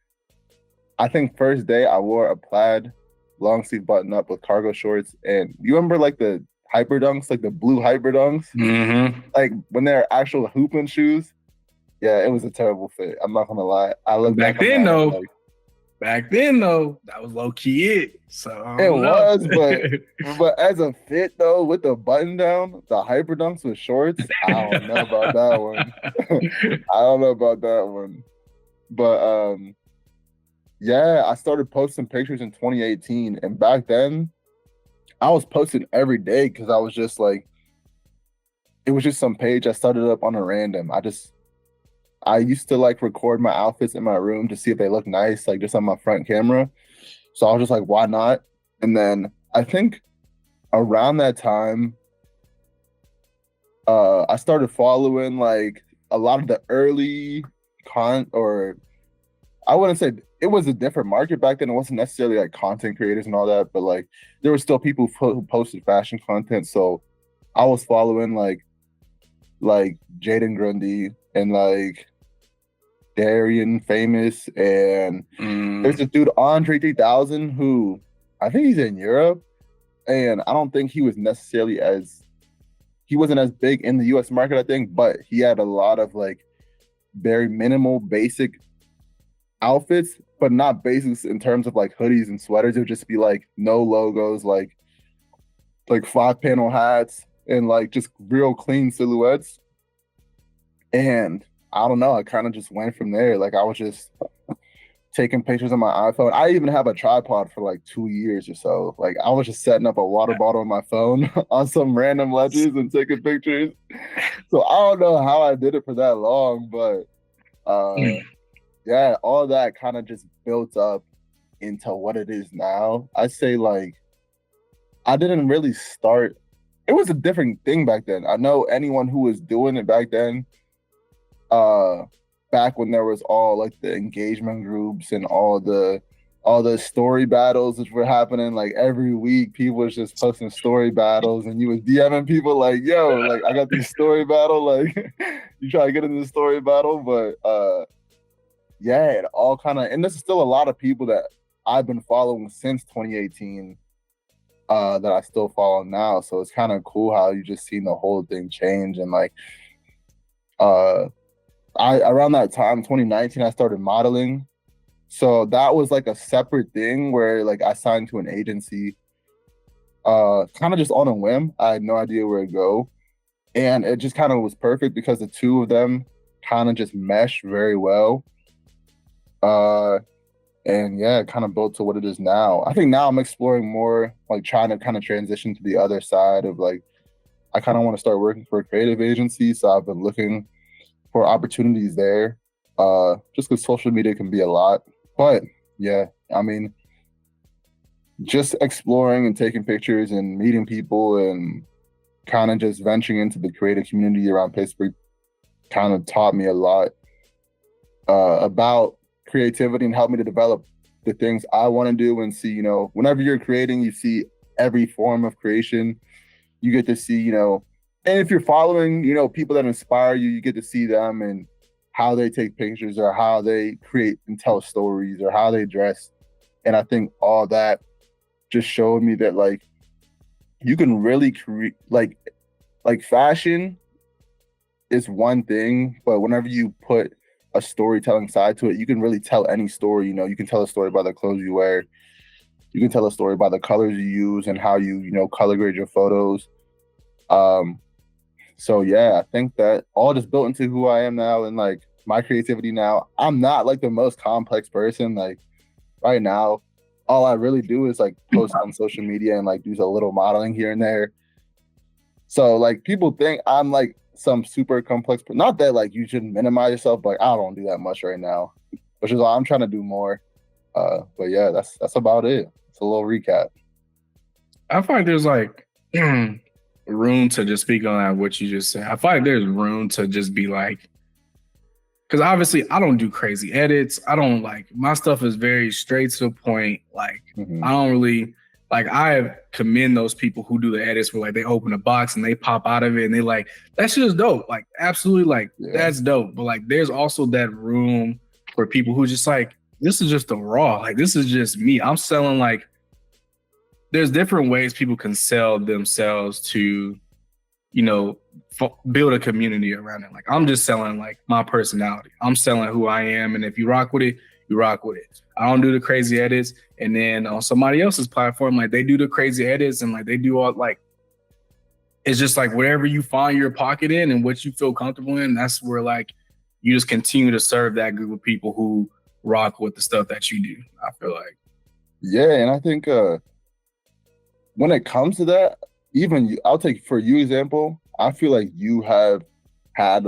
I think first day I wore a plaid long sleeve button up with cargo shorts. And you remember the hyper dunks, the blue hyper dunks? Mm-hmm. When they're actual hooping shoes. Yeah, it was a terrible fit. I'm not gonna lie. I look back then though. Back then, though, that was low key it. So it was, but as a fit though, with the button down, the hyper dunks with shorts, I don't know about that one. I don't know about that one. But yeah, I started posting pictures in 2018, and back then, I was posting every day because I was just it was just some page I started up on a random. I used to record my outfits in my room to see if they look nice, just on my front camera. So I was just why not? And then I think around that time, I started following a lot of the early or I wouldn't say it was a different market back then. It wasn't necessarily content creators and all that, but there were still people who posted fashion content. So I was following Jaden Grundy and Darian Famous, and there's this dude Andre 3000 who I think he's in Europe, and I don't think he wasn't as big in the US market, I think, but he had a lot of very minimal basic outfits, but not basics in terms of hoodies and sweaters. It would just be no logos, 5-panel hats and just real clean silhouettes. And I don't know, I kind of just went from there. I was just taking pictures on my iPhone. I even have a tripod for 2 years or so. I was just setting up a water bottle on my phone on some random ledges and taking pictures. So I don't know how I did it for that long, but yeah, all that kind of just built up into what it is now. I say I didn't really start. It was a different thing back then. I know anyone who was doing it back then, back when there was all like the engagement groups and all the story battles which were happening like every week. People was just posting story battles, and you was DMing people like, "Yo, like I got this story battle. Like, you try to get in the story battle." But yeah, it all kind of, and this is still a lot of people that I've been following since 2018 that I still follow now. So it's kind of cool how you just seen the whole thing change. And like I around that time, 2019, I started modeling. So that was like a separate thing where like I signed to an agency kind of just on a whim. I had no idea where to go. And it just kind of was perfect because the two of them kind of just meshed very well. And yeah, it kind of built to what it is now. I think now I'm exploring more, like trying to kind of transition to the other side of like, I kind of want to start working for a creative agency. So I've been looking for opportunities there, just because social media can be a lot. But yeah, I mean, just exploring and taking pictures and meeting people and kind of just venturing into the creative community around Pittsburgh kind of taught me a lot about creativity and helped me to develop the things I want to do and see, you know, whenever you're creating, you see every form of creation. You get to see, you know, and if you're following, you know, people that inspire you, you get to see them and how they take pictures or how they create and tell stories or how they dress. And I think all that just showed me that like you can really create like fashion is one thing, but whenever you put a storytelling side to it, you can really tell any story. You know, you can tell a story by the clothes you wear. You can tell a story by the colors you use and how you know, color grade your photos. So yeah, I think that all just built into who I am now and like my creativity now. I'm not like the most complex person. Like right now, all I really do is like post on social media and like do a little modeling here and there. So like people think I'm like some super complex, but not that like you shouldn't minimize yourself, but I don't do that much right now, which is why I'm trying to do more. But yeah, that's about it. It's a little recap. I find there's like room to just speak on that, what you just said. I find there's room to just be like, because obviously I don't do crazy edits. I don't like, my stuff is very straight to the point. Like I don't really like, I commend those people who do the edits where like they open a box and they pop out of it and they like, that shit is dope. Like absolutely, like that's dope. But like there's also that room for people who just like, this is just the raw. Like this is just me. I'm selling like, there's different ways people can sell themselves to, you know, build a community around it. Like I'm just selling like my personality. I'm selling who I am. And if you rock with it, you rock with it. I don't do the crazy edits. And then on somebody else's platform, like they do the crazy edits and like they do all like, it's just like whatever you find your pocket in and what you feel comfortable in, that's where like you just continue to serve that group of people who rock with the stuff that you do, I feel like. Yeah, and I think when it comes to that, even you, I'll take for you example, I feel like you have had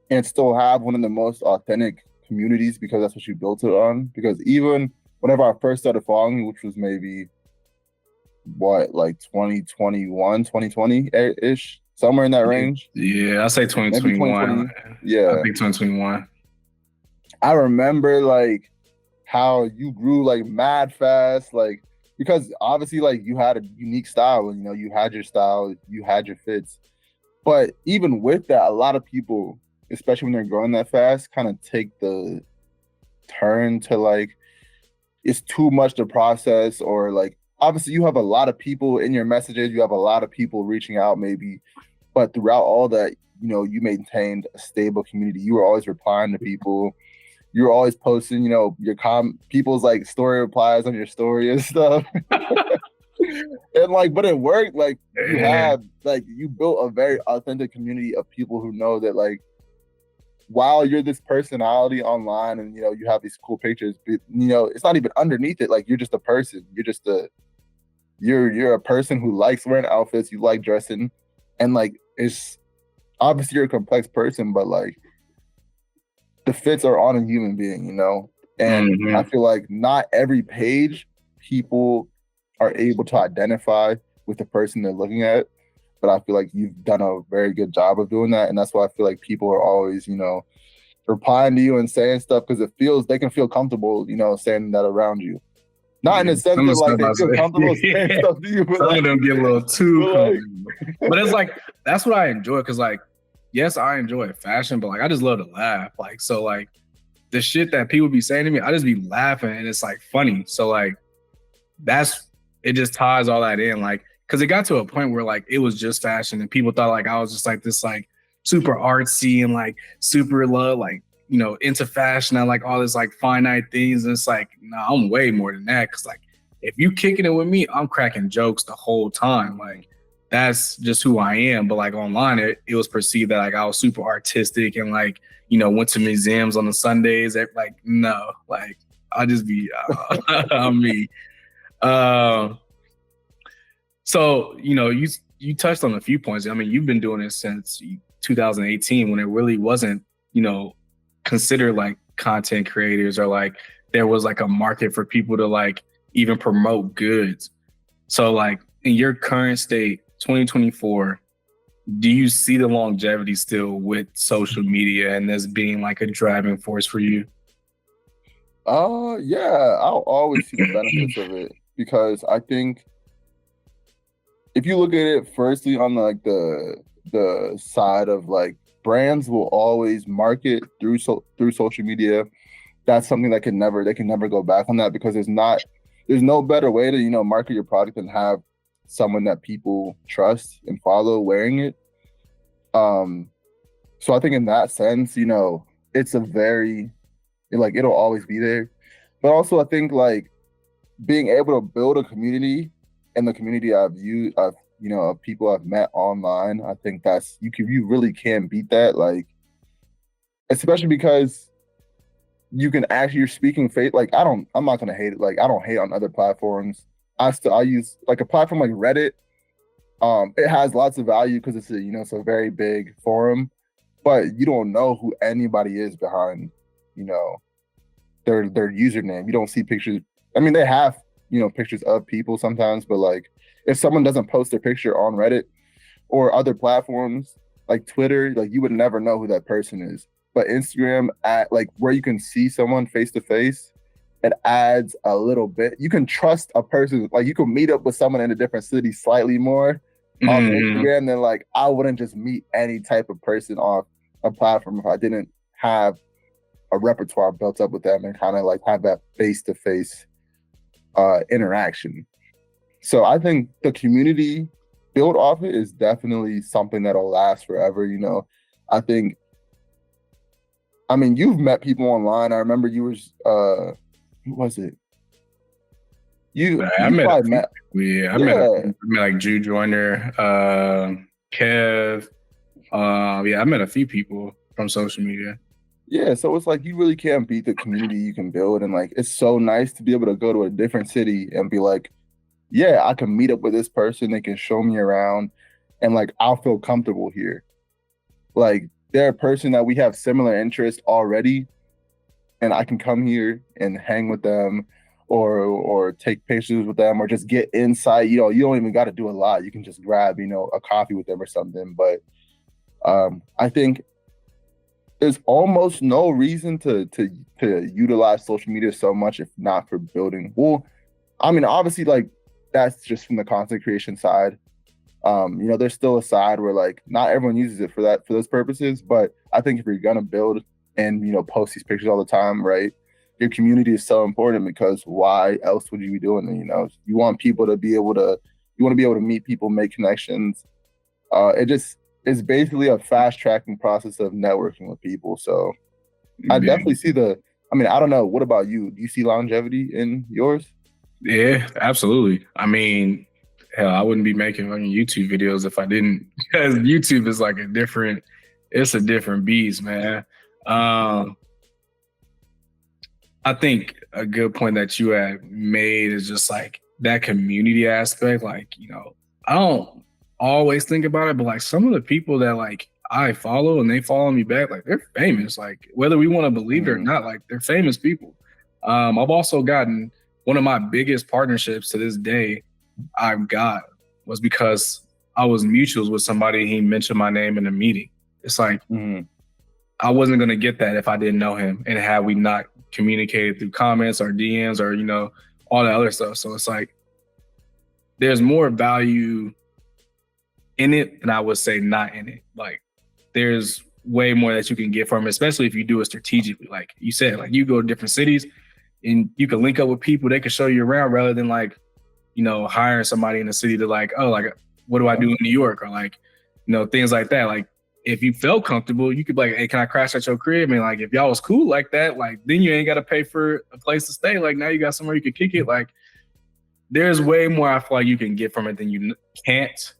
and still have one of the most authentic communities because that's what you built it on. Because even whenever I first started following you, which was maybe what, like 2021, 2020-ish, somewhere in that range. Yeah, I'll say 2021. Yeah. I think 2021. I remember like how you grew like mad fast, like because obviously like you had a unique style, you know, you had your style, you had your fits. But even with that, a lot of people, especially when they're growing that fast, kind of take the turn to like, it's too much to process, or like, obviously you have a lot of people in your messages, you have a lot of people reaching out maybe, but throughout all that, you know, you maintained a stable community. You were always replying to people. You were always posting, you know, your people's like story replies on your story and stuff. And like, but it worked. Like you have, like you built a very authentic community of people who know that like, while you're this personality online and, you know, you have these cool pictures, but, you know, it's not even underneath it. Like you're just a person. You're just you're a person who likes wearing outfits. You like dressing, and like, it's obviously you're a complex person, but like the fits are on a human being, you know? And I feel like not every page people are able to identify with the person they're looking at, but I feel like you've done a very good job of doing that. And that's why I feel like people are always, you know, replying to you and saying stuff because they can feel comfortable, you know, saying that around you. Not in the sense that like they feel comfortable saying stuff to you, but some like, of them get a little too comfortable. But it's like, that's what I enjoy, because like, yes, I enjoy fashion, but like I just love to laugh. Like, so like the shit that people be saying to me, I just be laughing and it's like funny. So like it just ties all that in. Like, because it got to a point where like it was just fashion and people thought like I was just like this like super artsy and like super low, like, you know, into fashion and like all this like finite things. And it's like, nah, I'm way more than that. Cause like if you kicking it with me, I'm cracking jokes the whole time. Like that's just who I am. But like online, it was perceived that like I was super artistic and like, you know, went to museums on the Sundays. Like, no, like I'll just be me. So, you know, you touched on a few points. I mean, you've been doing this since 2018 when it really wasn't, you know, considered like content creators or like there was like a market for people to like even promote goods. So like in your current state, 2024, do you see the longevity still with social media and this being like a driving force for you? Yeah, I'll always see the benefits of it, because I think if you look at it firstly on like the side of like brands will always market through social media. That's something that they can never go back on that, because there's no better way to, you know, market your product and have someone that people trust and follow wearing it. So I think in that sense, you know, it's it'll always be there. But also I think like being able to build a community, and the community you know, of people I've met online, I think you really can't beat that. Like, especially because you're speaking faith. Like, I'm not gonna hate it. Like, I don't hate on other platforms. I use like a platform like Reddit. It has lots of value because it's a very big forum, but you don't know who anybody is behind, you know, their username. You don't see pictures. I mean, they have, you know, pictures of people sometimes, but like if someone doesn't post their picture on Reddit or other platforms like Twitter, like you would never know who that person is. But Instagram, at like where you can see someone face to face, it adds a little bit. You can trust a person. Like you can meet up with someone in a different city slightly more off Instagram than like I wouldn't just meet any type of person off a platform if I didn't have a repertoire built up with them and kind of like have that face to face interaction. So I think the community built off it is definitely something that'll last forever. You know, I mean, you've met people online. I remember you was who was it? I met a few people. I met like Drew Joyner, Kev. I met a few people from social media. Yeah, so it's like you really can't beat the community you can build, and like it's so nice to be able to go to a different city and be like, yeah, I can meet up with this person. They can show me around, and like I'll feel comfortable here. Like they're a person that we have similar interests already, and I can come here and hang with them, or take pictures with them, or just get insight. You know, you don't even got to do a lot. You can just grab, you know, a coffee with them or something. But I think there's almost no reason to utilize social media so much if not for building. Well, I mean, obviously, like that's just from the content creation side. You know, there's still a side where like not everyone uses it for those purposes. But I think if you're gonna build and, you know, post these pictures all the time, right? Your community is so important, because why else would you be doing it? You know, you want people to be able to meet people, make connections. It's basically a fast tracking process of networking with people. So I definitely see I mean, I don't know. What about you? Do you see longevity in yours? Yeah, absolutely. I mean, hell, I wouldn't be making YouTube videos if I didn't, because YouTube is like it's a different beast, man. I think a good point that you had made is just like that community aspect. Like, you know, I don't always think about it, but like some of the people that like I follow and they follow me back, like they're famous. Like whether we want to believe it or not, like they're famous people. I've also gotten one of my biggest partnerships to this day I've got was because I was mutuals with somebody. He mentioned my name in a meeting. It's like, I wasn't gonna get that if I didn't know him, and had we not communicated through comments or DMs or all that other stuff. So it's like there's more value in it than I would say not in it. Like there's way more that you can get from it, especially if you do it strategically. Like you said, like you go to different cities and you can link up with people, they can show you around rather than like, hiring somebody in the city to like, oh, like, what do I do in New York? Or like, things like that. Like if you felt comfortable, you could be like, hey, can I crash at your crib? And like, if y'all was cool like that, like then you ain't got to pay for a place to stay. Like now you got somewhere you can kick it. Like there's way more I feel like you can get from it than you can't.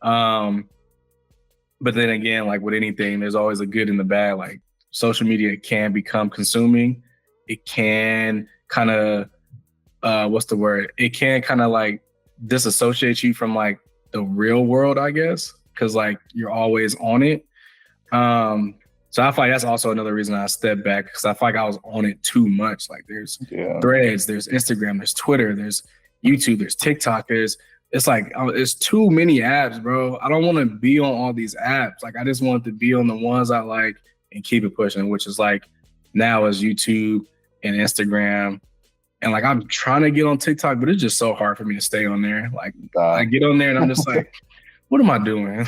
But then again, like with anything, there's always a good and the bad. Like social media can become consuming. It can kind of, It can kind of like disassociate you from like the real world, I guess, because like you're always on it. So I feel like that's also another reason I stepped back, because I feel like I was on it too much. Like there's Threads, there's Instagram, there's Twitter, there's YouTube, there's TikTok, it's like it's too many apps, bro. I don't want to be on all these apps. Like I just want to be on the ones I like and keep it pushing, which is like now is YouTube and Instagram. And like I'm trying to get on TikTok, but it's just so hard for me to stay on there. Like I get on there and I'm just like, what am I doing?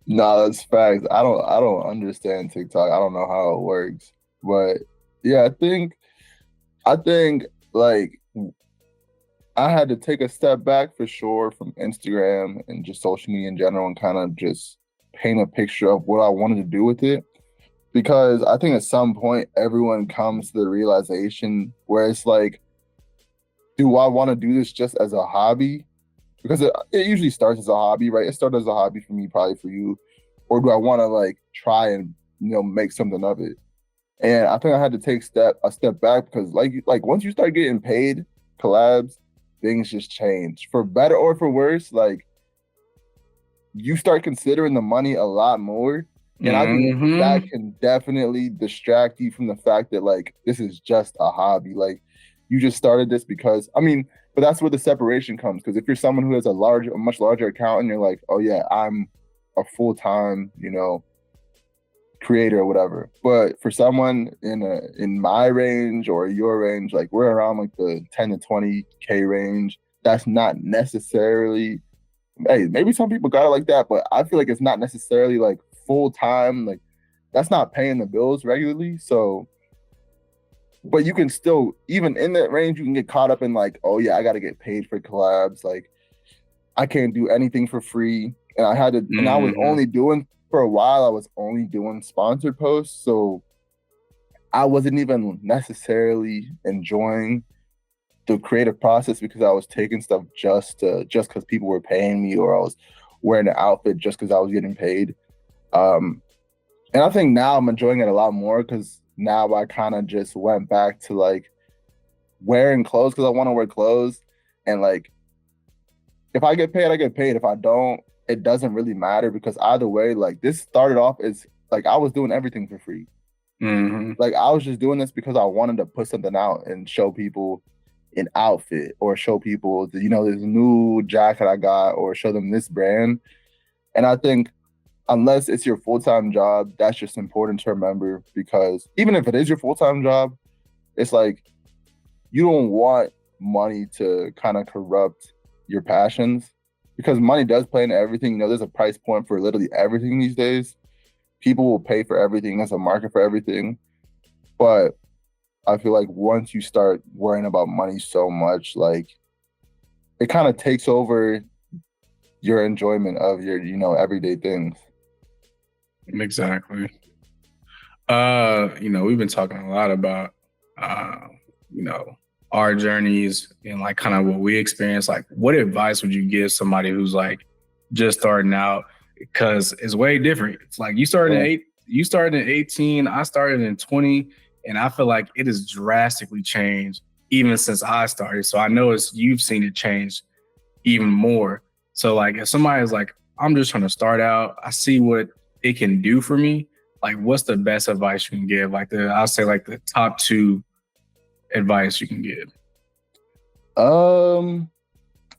Nah, that's facts. I don't understand TikTok. I don't know how it works. But yeah, I think like I had to take a step back for sure from Instagram and just social media in general and kind of just paint a picture of what I wanted to do with it. Because I think at some point, everyone comes to the realization where it's like, do I want to do this just as a hobby? Because it usually starts as a hobby, right? It started as a hobby for me, probably for you. Or do I want to like try and, make something of it? And I think I had to take a step back because like once you start getting paid collabs, things just change for better or for worse. Like you start considering the money a lot more. And I think that can definitely distract you from the fact that like, this is just a hobby. Like you just started this because, but that's where the separation comes. Because if you're someone who has a much larger account and you're like, oh yeah, I'm a full-time, creator or whatever. But for someone in my range or your range, like we're around like the 10 to 20K range. That's not necessarily, hey, maybe some people got it like that, but I feel like it's not necessarily like full-time. Like that's not paying the bills regularly. So, but you can still, even in that range, you can get caught up in like, oh yeah, I got to get paid for collabs. Like I can't do anything for free. And I had to, and I was only doing, for a while, I was only doing sponsored posts. So I wasn't even necessarily enjoying the creative process because I was taking stuff just because people were paying me, or I was wearing an outfit just because I was getting paid. And I think now I'm enjoying it a lot more because now I kind of just went back to like wearing clothes because I want to wear clothes. And like, if I get paid, I get paid. If I don't, it doesn't really matter because either way, like this started off as like I was doing everything for free. Like I was just doing this because I wanted to put something out and show people an outfit or show people, this new jacket I got or show them this brand. And I think unless it's your full-time job, that's just important to remember, because even if it is your full-time job, it's like you don't want money to kind of corrupt your passions, because money does play into everything. There's a price point for literally everything these days. People will pay for everything. There's a market for everything. But I feel like once you start worrying about money so much, like it kind of takes over your enjoyment of your, everyday things. Exactly. We've been talking a lot about, our journeys and like kind of what we experienced. Like, what advice would you give somebody who's like just starting out? Because it's way different. It's like you started in 18, I started in 20, and I feel like it has drastically changed even since I started. So I know you've seen it change even more. So like if somebody's like, I'm just trying to start out, I see what it can do for me. Like, what's the best advice you can give? Like I'll say like the top 2 advice you can give.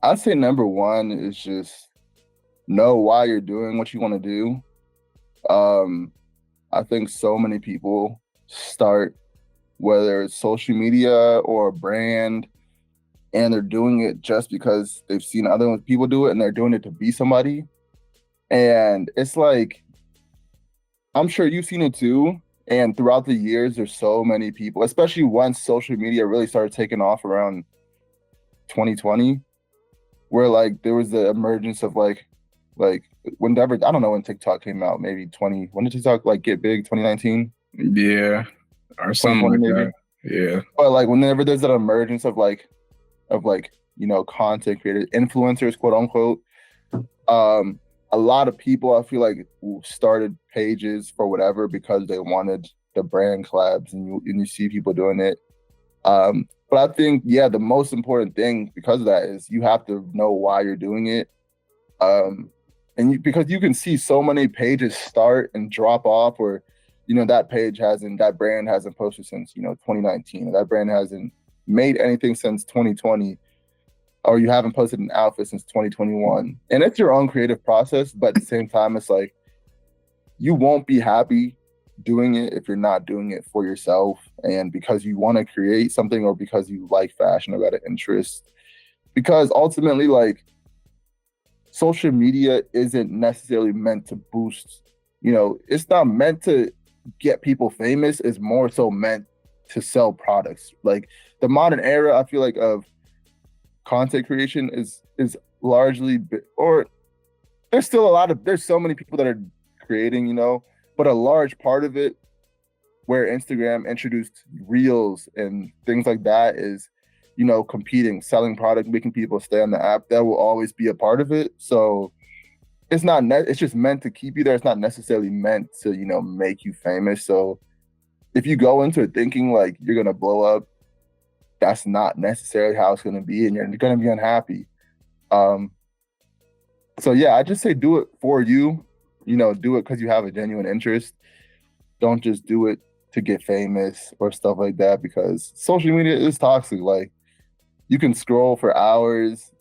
I'd say number 1 is just know why you're doing what you want to do. I think so many people start, whether it's social media or a brand, and they're doing it just because they've seen other people do it and they're doing it to be somebody. And it's like, I'm sure you've seen it too. And throughout the years, there's so many people, especially once social media really started taking off around 2020, where like there was the emergence of like whenever, I don't know when TikTok came out, maybe when did TikTok like get big? 2019? Yeah, or something like maybe. that. Yeah. But like whenever there's an emergence of like you know, content creators, influencers, quote unquote, a lot of people I feel like started pages for whatever because they wanted the brand collabs, and you see people doing it. But I think, yeah, the most important thing because of that is you have to know why you're doing it. Because you can see so many pages start and drop off, or, you know, that brand hasn't posted since, you know, 2019, or that brand hasn't made anything since 2020, or you haven't posted an outfit since 2021. And it's your own creative process, but at the same time, it's like, you won't be happy doing it if you're not doing it for yourself and because you want to create something, or because you like fashion or got an interest. Because ultimately, like, social media isn't necessarily meant to boost, you know, it's not meant to get people famous. It's more so meant to sell products. Like, the modern era, I feel like, of content creation is largely, or there's so many people that are creating, you know, but a large part of it, where Instagram introduced reels and things like that, is, you know, competing, selling product, making people stay on the app. That will always be a part of it. So it's just meant to keep you there. It's not necessarily meant to, you know, make you famous. So if you go into it thinking like you're gonna blow up, that's not necessarily how it's gonna be, and you're gonna be unhappy. So yeah, I just say do it for you. You know, do it because you have a genuine interest. Don't just do it to get famous or stuff like that, because social media is toxic. Like, you can scroll for hours.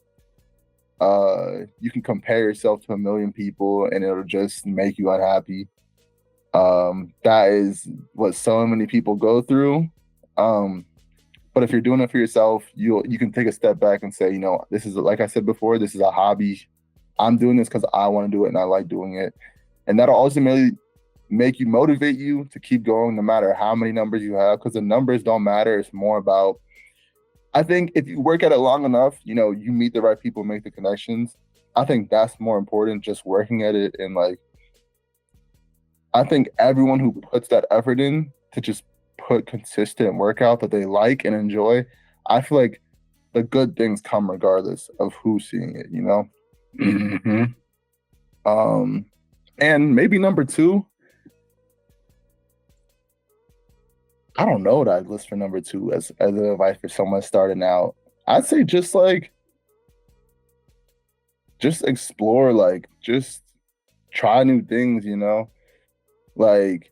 You can compare yourself to a million people and it'll just make you unhappy. That is what so many people go through. But if you're doing it for yourself, you can take a step back and say, you know, this is, like I said before, this is a hobby. I'm doing this because I want to do it and I like doing it. And that'll ultimately motivate you to keep going no matter how many numbers you have, because the numbers don't matter. It's more about, I think, if you work at it long enough, you know, you meet the right people, make the connections. I think that's more important, just working at it. And like, I think everyone who puts that effort in to just put consistent workout that they like and enjoy, I feel like the good things come regardless of who's seeing it, you know? Mm-hmm. And maybe number two, I don't know what I'd list for number two as advice for someone starting out. I'd say just explore, like, just try new things, you know? Like,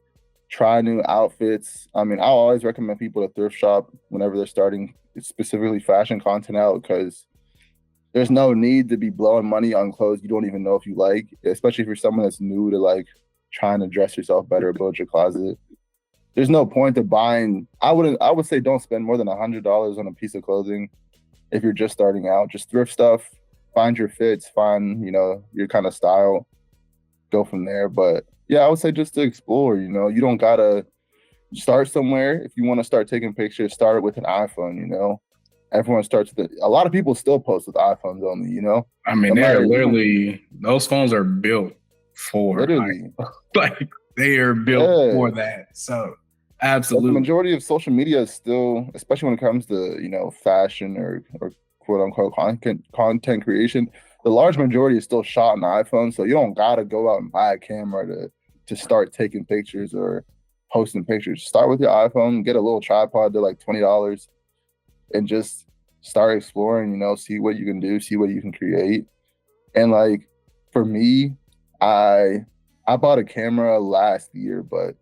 try new outfits. I mean, I'll always recommend people to thrift shop whenever they're starting specifically fashion content out, because there's no need to be blowing money on clothes you don't even know if you like, especially if you're someone that's new to like trying to dress yourself better, build your closet. There's no point to buying. I would say don't spend more than $100 on a piece of clothing if you're just starting out. Just thrift stuff, find your fits, find, you know, your kind of style, go from there. But yeah, I would say just to explore, you know, you don't gotta start somewhere. If you want to start taking pictures, start with an iPhone, you know. Everyone starts with a lot of people still post with iPhones only, you know. I mean, those phones are built for literally, like they are built for that. So absolutely. But the majority of social media is still, especially when it comes to, you know, fashion or quote unquote content creation, the large majority is still shot on the iPhone. So you don't gotta go out and buy a camera to start taking pictures or posting pictures. Start with your iPhone, get a little tripod, they're like $20, and just start exploring, you know, see what you can do, see what you can create. And like, for me, I bought a camera last year, but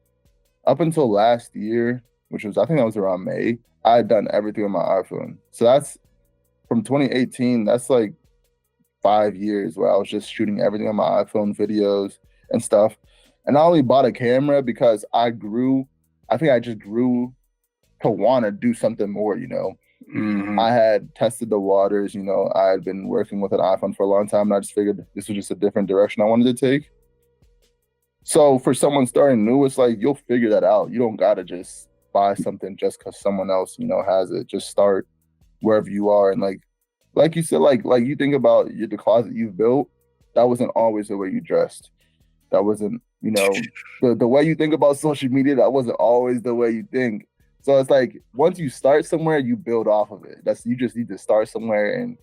up until last year, which was, I think that was around May, I had done everything on my iPhone. So that's from 2018, that's like 5 years where I was just shooting everything on my iPhone, videos and stuff. And I only bought a camera because I think I just grew to want to do something more, you know. I had tested the waters, you know, I had been working with an iPhone for a long time, and I just figured this was just a different direction I wanted to take. So for someone starting new, it's like, you'll figure that out. You don't got to just buy something just because someone else, you know, has it. Just start wherever you are. And like you said, like you think about the closet you've built, that wasn't always the way you dressed. That wasn't, you know, the way you think about social media, that wasn't always the way you think. So it's like, once you start somewhere, you build off of it. You just need to start somewhere and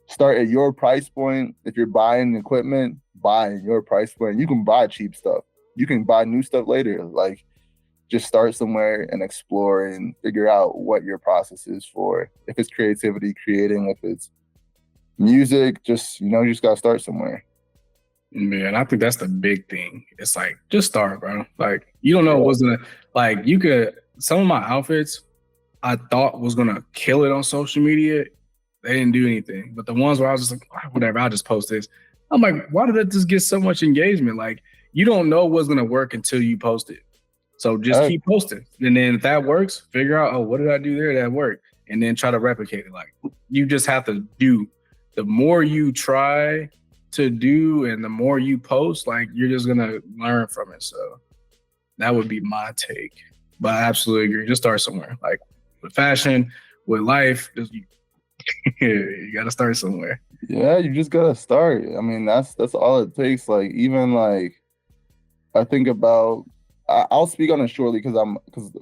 start at your price point. If you're buying equipment, buy at your price point. You can buy cheap stuff. You can buy new stuff later. Like, just start somewhere and explore and figure out what your process is for. If it's creativity, creating, if it's music, just, you know, you just gotta start somewhere. Man, I think that's the big thing. It's like, just start, bro. Like, you don't know what's gonna, like, some of my outfits I thought was gonna kill it on social media, they didn't do anything. But the ones where I was just like, whatever, I'll just post this. I'm like, why did that just get so much engagement? Like, you don't know what's gonna work until you post it. So just keep posting. And then if that works, figure out, what did I do there that worked? And then try to replicate it. Like, you just have to do. The more you try to do and the more you post, like, you're just gonna learn from it. So that would be my take. But I absolutely agree. Just start somewhere. Like, with fashion, with life, you gotta start somewhere. Yeah, you just gotta start. I mean, that's all it takes. Like, even like, I think about, I'll speak on it shortly because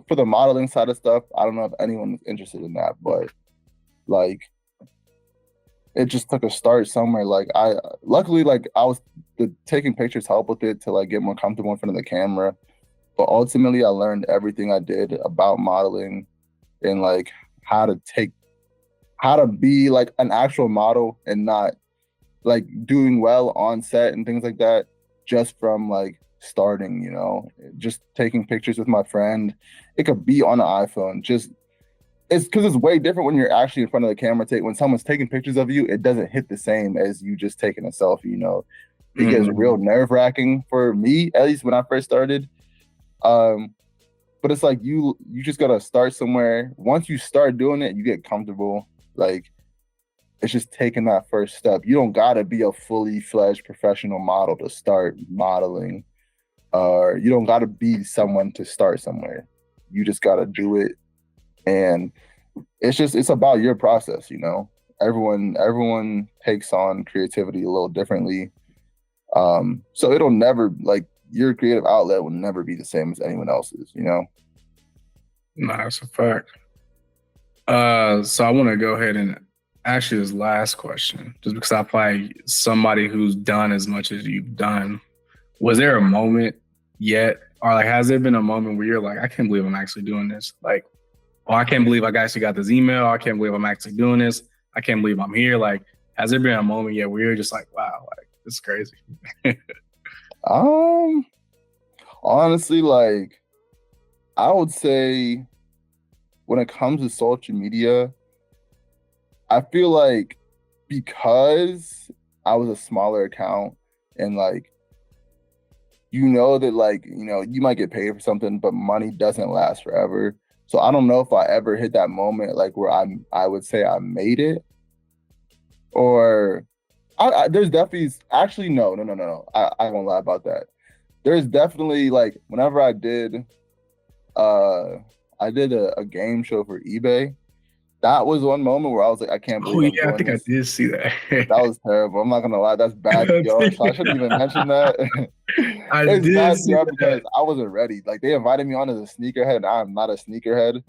for the modeling side of stuff, I don't know if anyone's interested in that, but like, it just took a start somewhere. Like, luckily, like, taking pictures helped with it to like get more comfortable in front of the camera. But ultimately, I learned everything I did about modeling and like how to be like an actual model and not like doing well on set and things like that, just from like starting, you know, just taking pictures with my friend. It could be on an iPhone. It's because it's way different when you're actually in front of the camera. When someone's taking pictures of you, it doesn't hit the same as you just taking a selfie, you know. It gets real nerve-wracking for me, at least when I first started. But it's like, you just gotta start somewhere. Once you start doing it, you get comfortable. Like, it's just taking that first step. You don't gotta be a fully fledged professional model to start modeling, or you don't gotta be someone to start somewhere. You just gotta do it. And it's about your process, you know. Everyone takes on creativity a little differently. So it'll never, like, your creative outlet will never be the same as anyone else's, you know? Nah, that's a fact. So I want to go ahead and ask you this last question, just because I find somebody who's done as much as you've done. Was there a moment yet, or like, has there been a moment where you're like, I can't believe I'm actually doing this? Like, oh, I can't believe I actually got this email. I can't believe I'm actually doing this. I can't believe I'm here. Like, has there been a moment yet where you're just like, wow, like, this is crazy? Honestly, like, I would say when it comes to social media, I feel like because I was a smaller account and like, you know that, like, you know, you might get paid for something, but money doesn't last forever. So I don't know if I ever hit that moment like where I would say I made it, or there's definitely, actually no. I won't lie about that. There's definitely, like, whenever I did a game show for eBay, that was one moment where I was like, I can't believe I'm doing I think this. I did see that. That was terrible. I'm not gonna lie, that's bad PR. So I shouldn't even mention that. It's bad PR because I wasn't ready. Like, they invited me on as a sneakerhead, and I'm not a sneakerhead.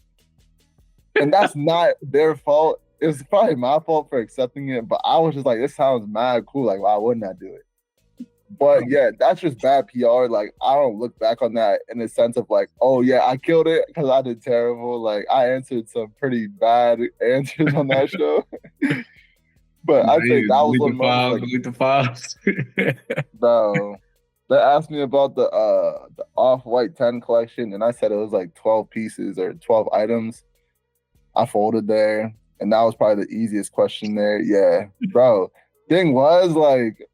And that's not their fault. It was probably my fault for accepting it, but I was just like, this sounds mad cool. Like, why wouldn't I do it? But yeah, that's just bad PR. Like, I don't look back on that in the sense of like, oh yeah, I killed it because I did terrible. Like, I answered some pretty bad answers on that show. But I think that was one moment. Like, the files. no, they asked me about the Off-White 10 collection, and I said it was like 12 pieces or 12 items. I folded there, and that was probably the easiest question there. Yeah, bro. Thing was, like,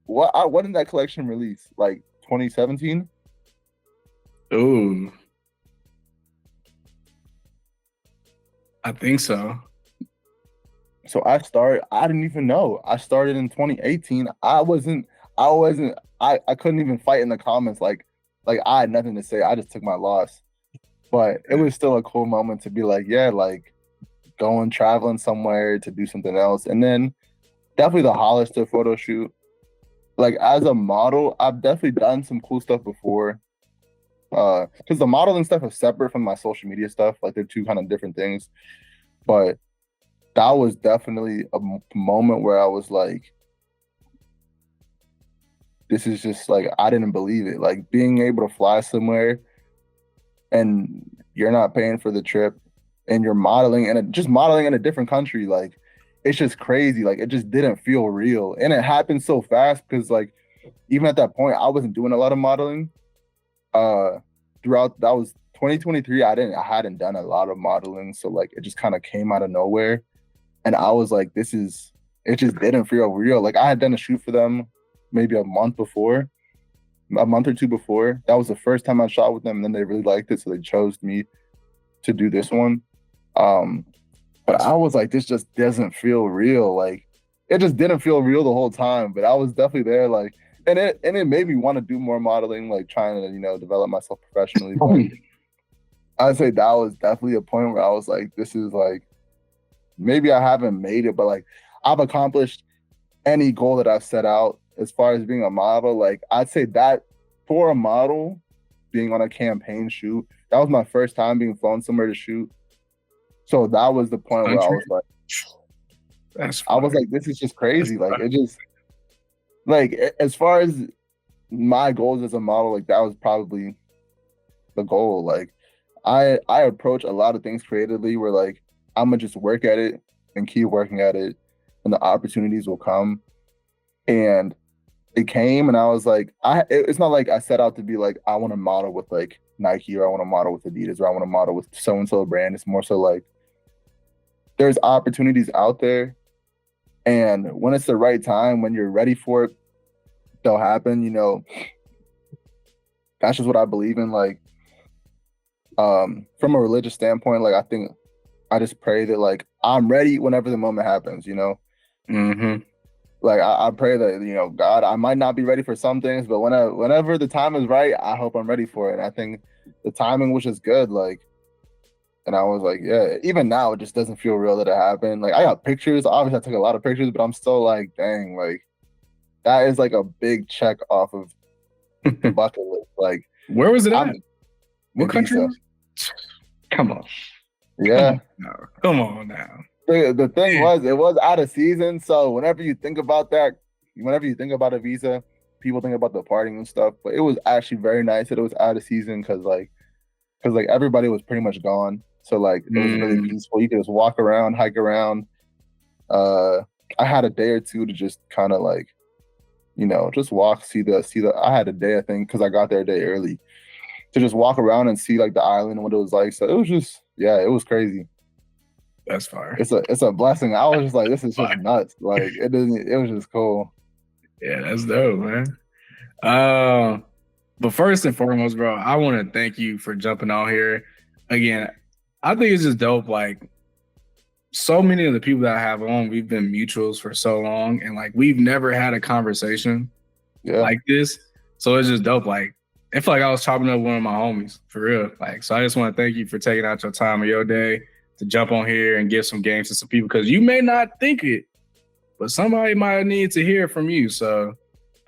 when did that collection release? Like 2017. Ooh, I think so. So I didn't even know. I started in 2018. I couldn't even fight in the comments. Like I had nothing to say. I just took my loss. But it was still a cool moment to be like, yeah, like going traveling somewhere to do something else. And then definitely the Hollister photo shoot. Like as a model, I've definitely done some cool stuff before. Because the modeling stuff is separate from my social media stuff. Like they're two kind of different things. But that was definitely a moment where I was like, this is just like, I didn't believe it. Like being able to fly somewhere and you're not paying for the trip and you're modeling and just modeling in a different country. Like it's just crazy. Like it just didn't feel real. And it happened so fast because like, even at that point, I wasn't doing a lot of modeling. Throughout, that was 2023. I hadn't done a lot of modeling. So like, it just kind of came out of nowhere. And I was like, it just didn't feel real. Like I had done a shoot for them maybe a month or two before. That was the first time I shot with them. And then they really liked it. So they chose me to do this one. But I was like, this just doesn't feel real. Like it just didn't feel real the whole time. But I was definitely there. Like, and it made me want to do more modeling, like trying to, develop myself professionally. But I'd say that was definitely a point where I was like, this is like, maybe I haven't made it, but like I've accomplished any goal that I've set out as far as being a model. Like I'd say that for a model, being on a campaign shoot, that was my first time being flown somewhere to shoot. So that was the point where I was like, I was like, this is just crazy. Like it just, like as far as my goals as a model, like that was probably the goal. Like I approach a lot of things creatively where like, I'm gonna just work at it and keep working at it and the opportunities will come. And it came and I was like, it's not like I set out to be like, I want to model with like Nike or I want to model with Adidas or I want to model with so-and-so brand. It's more so like there's opportunities out there. And when it's the right time, when you're ready for it, they'll happen, That's just what I believe in. Like, from a religious standpoint, like I think I just pray that like I'm ready whenever the moment happens, Mm-hmm. Like I pray that, God, I might not be ready for some things, but whenever the time is right, I hope I'm ready for it. And I think the timing was just good. Like, and I was like, yeah, even now it just doesn't feel real that it happened. Like I got pictures, obviously I took a lot of pictures, but I'm still like, dang, like that is like a big check off of the bucket list. Like, where was it at? What country? Come on. Yeah. Come on now. The thing was, it was out of season. So whenever you think about that, whenever you think about a visa, people think about the partying and stuff. But it was actually very nice that it was out of season because everybody was pretty much gone. So like it was really peaceful. You could just walk around, hike around. I had a day or two to just kind of like, just walk, see the. I had a day, I think, because I got there a day early, to just walk around and see like the island and what it was like. So it was just, yeah, it was crazy. That's fire. It's a blessing. I was just like, this is just nuts. Like it was just cool. Yeah, that's dope, man. But first and foremost, bro, I want to thank you for jumping on here. Again, I think it's just dope. Like so many of the people that I have on, we've been mutuals for so long, and like we've never had a conversation like this. So it's just dope. Like I feel like I was chopping up one of my homies for real. Like, so I just want to thank you for taking out your time of your day to jump on here and give some games to some people, because you may not think it, but somebody might need to hear from you. So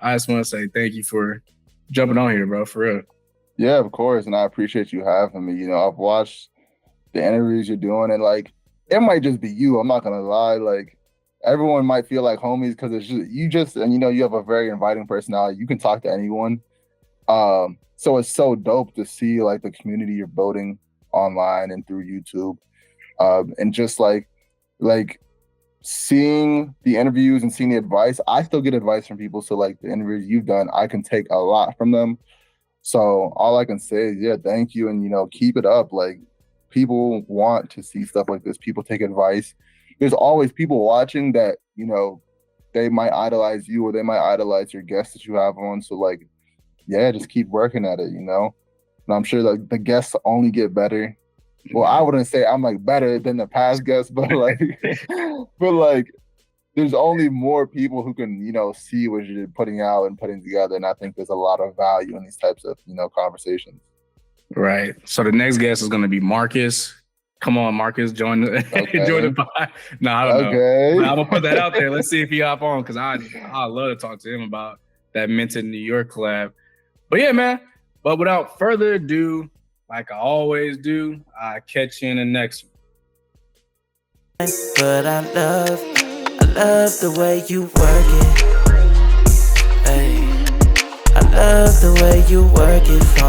I just want to say thank you for jumping on here, bro, for real. Yeah, of course. And I appreciate you having me. I've watched the interviews you're doing, and like, it might just be you. I'm not going to lie. Like, everyone might feel like homies because it's just, and you have a very inviting personality. You can talk to anyone. So it's so dope to see like the community you're building online and through YouTube. And just like seeing the interviews and seeing the advice, I still get advice from people. So like the interviews you've done, I can take a lot from them. So all I can say is, yeah, thank you. And, keep it up. Like people want to see stuff like this. People take advice. There's always people watching that, they might idolize you or they might idolize your guests that you have on. So like, yeah, just keep working at it, you know. And I'm sure that the guests only get better. Well, I wouldn't say I'm like better than the past guests, but like, but like, there's only more people who can, you know, see what you're putting out and putting together. And I think there's a lot of value in these types of, you know, conversations. Right. So the next guest is going to be Marcus. Come on, Marcus, join the join the pod. No, I don't know. But I'm gonna put that out there. Let's see if he hop on, because I love to talk to him about that Minted New York collab. But yeah, man. But without further ado, like I always do, I catch you in the next one. But I love the way you work it. Hey, I love the way you work it.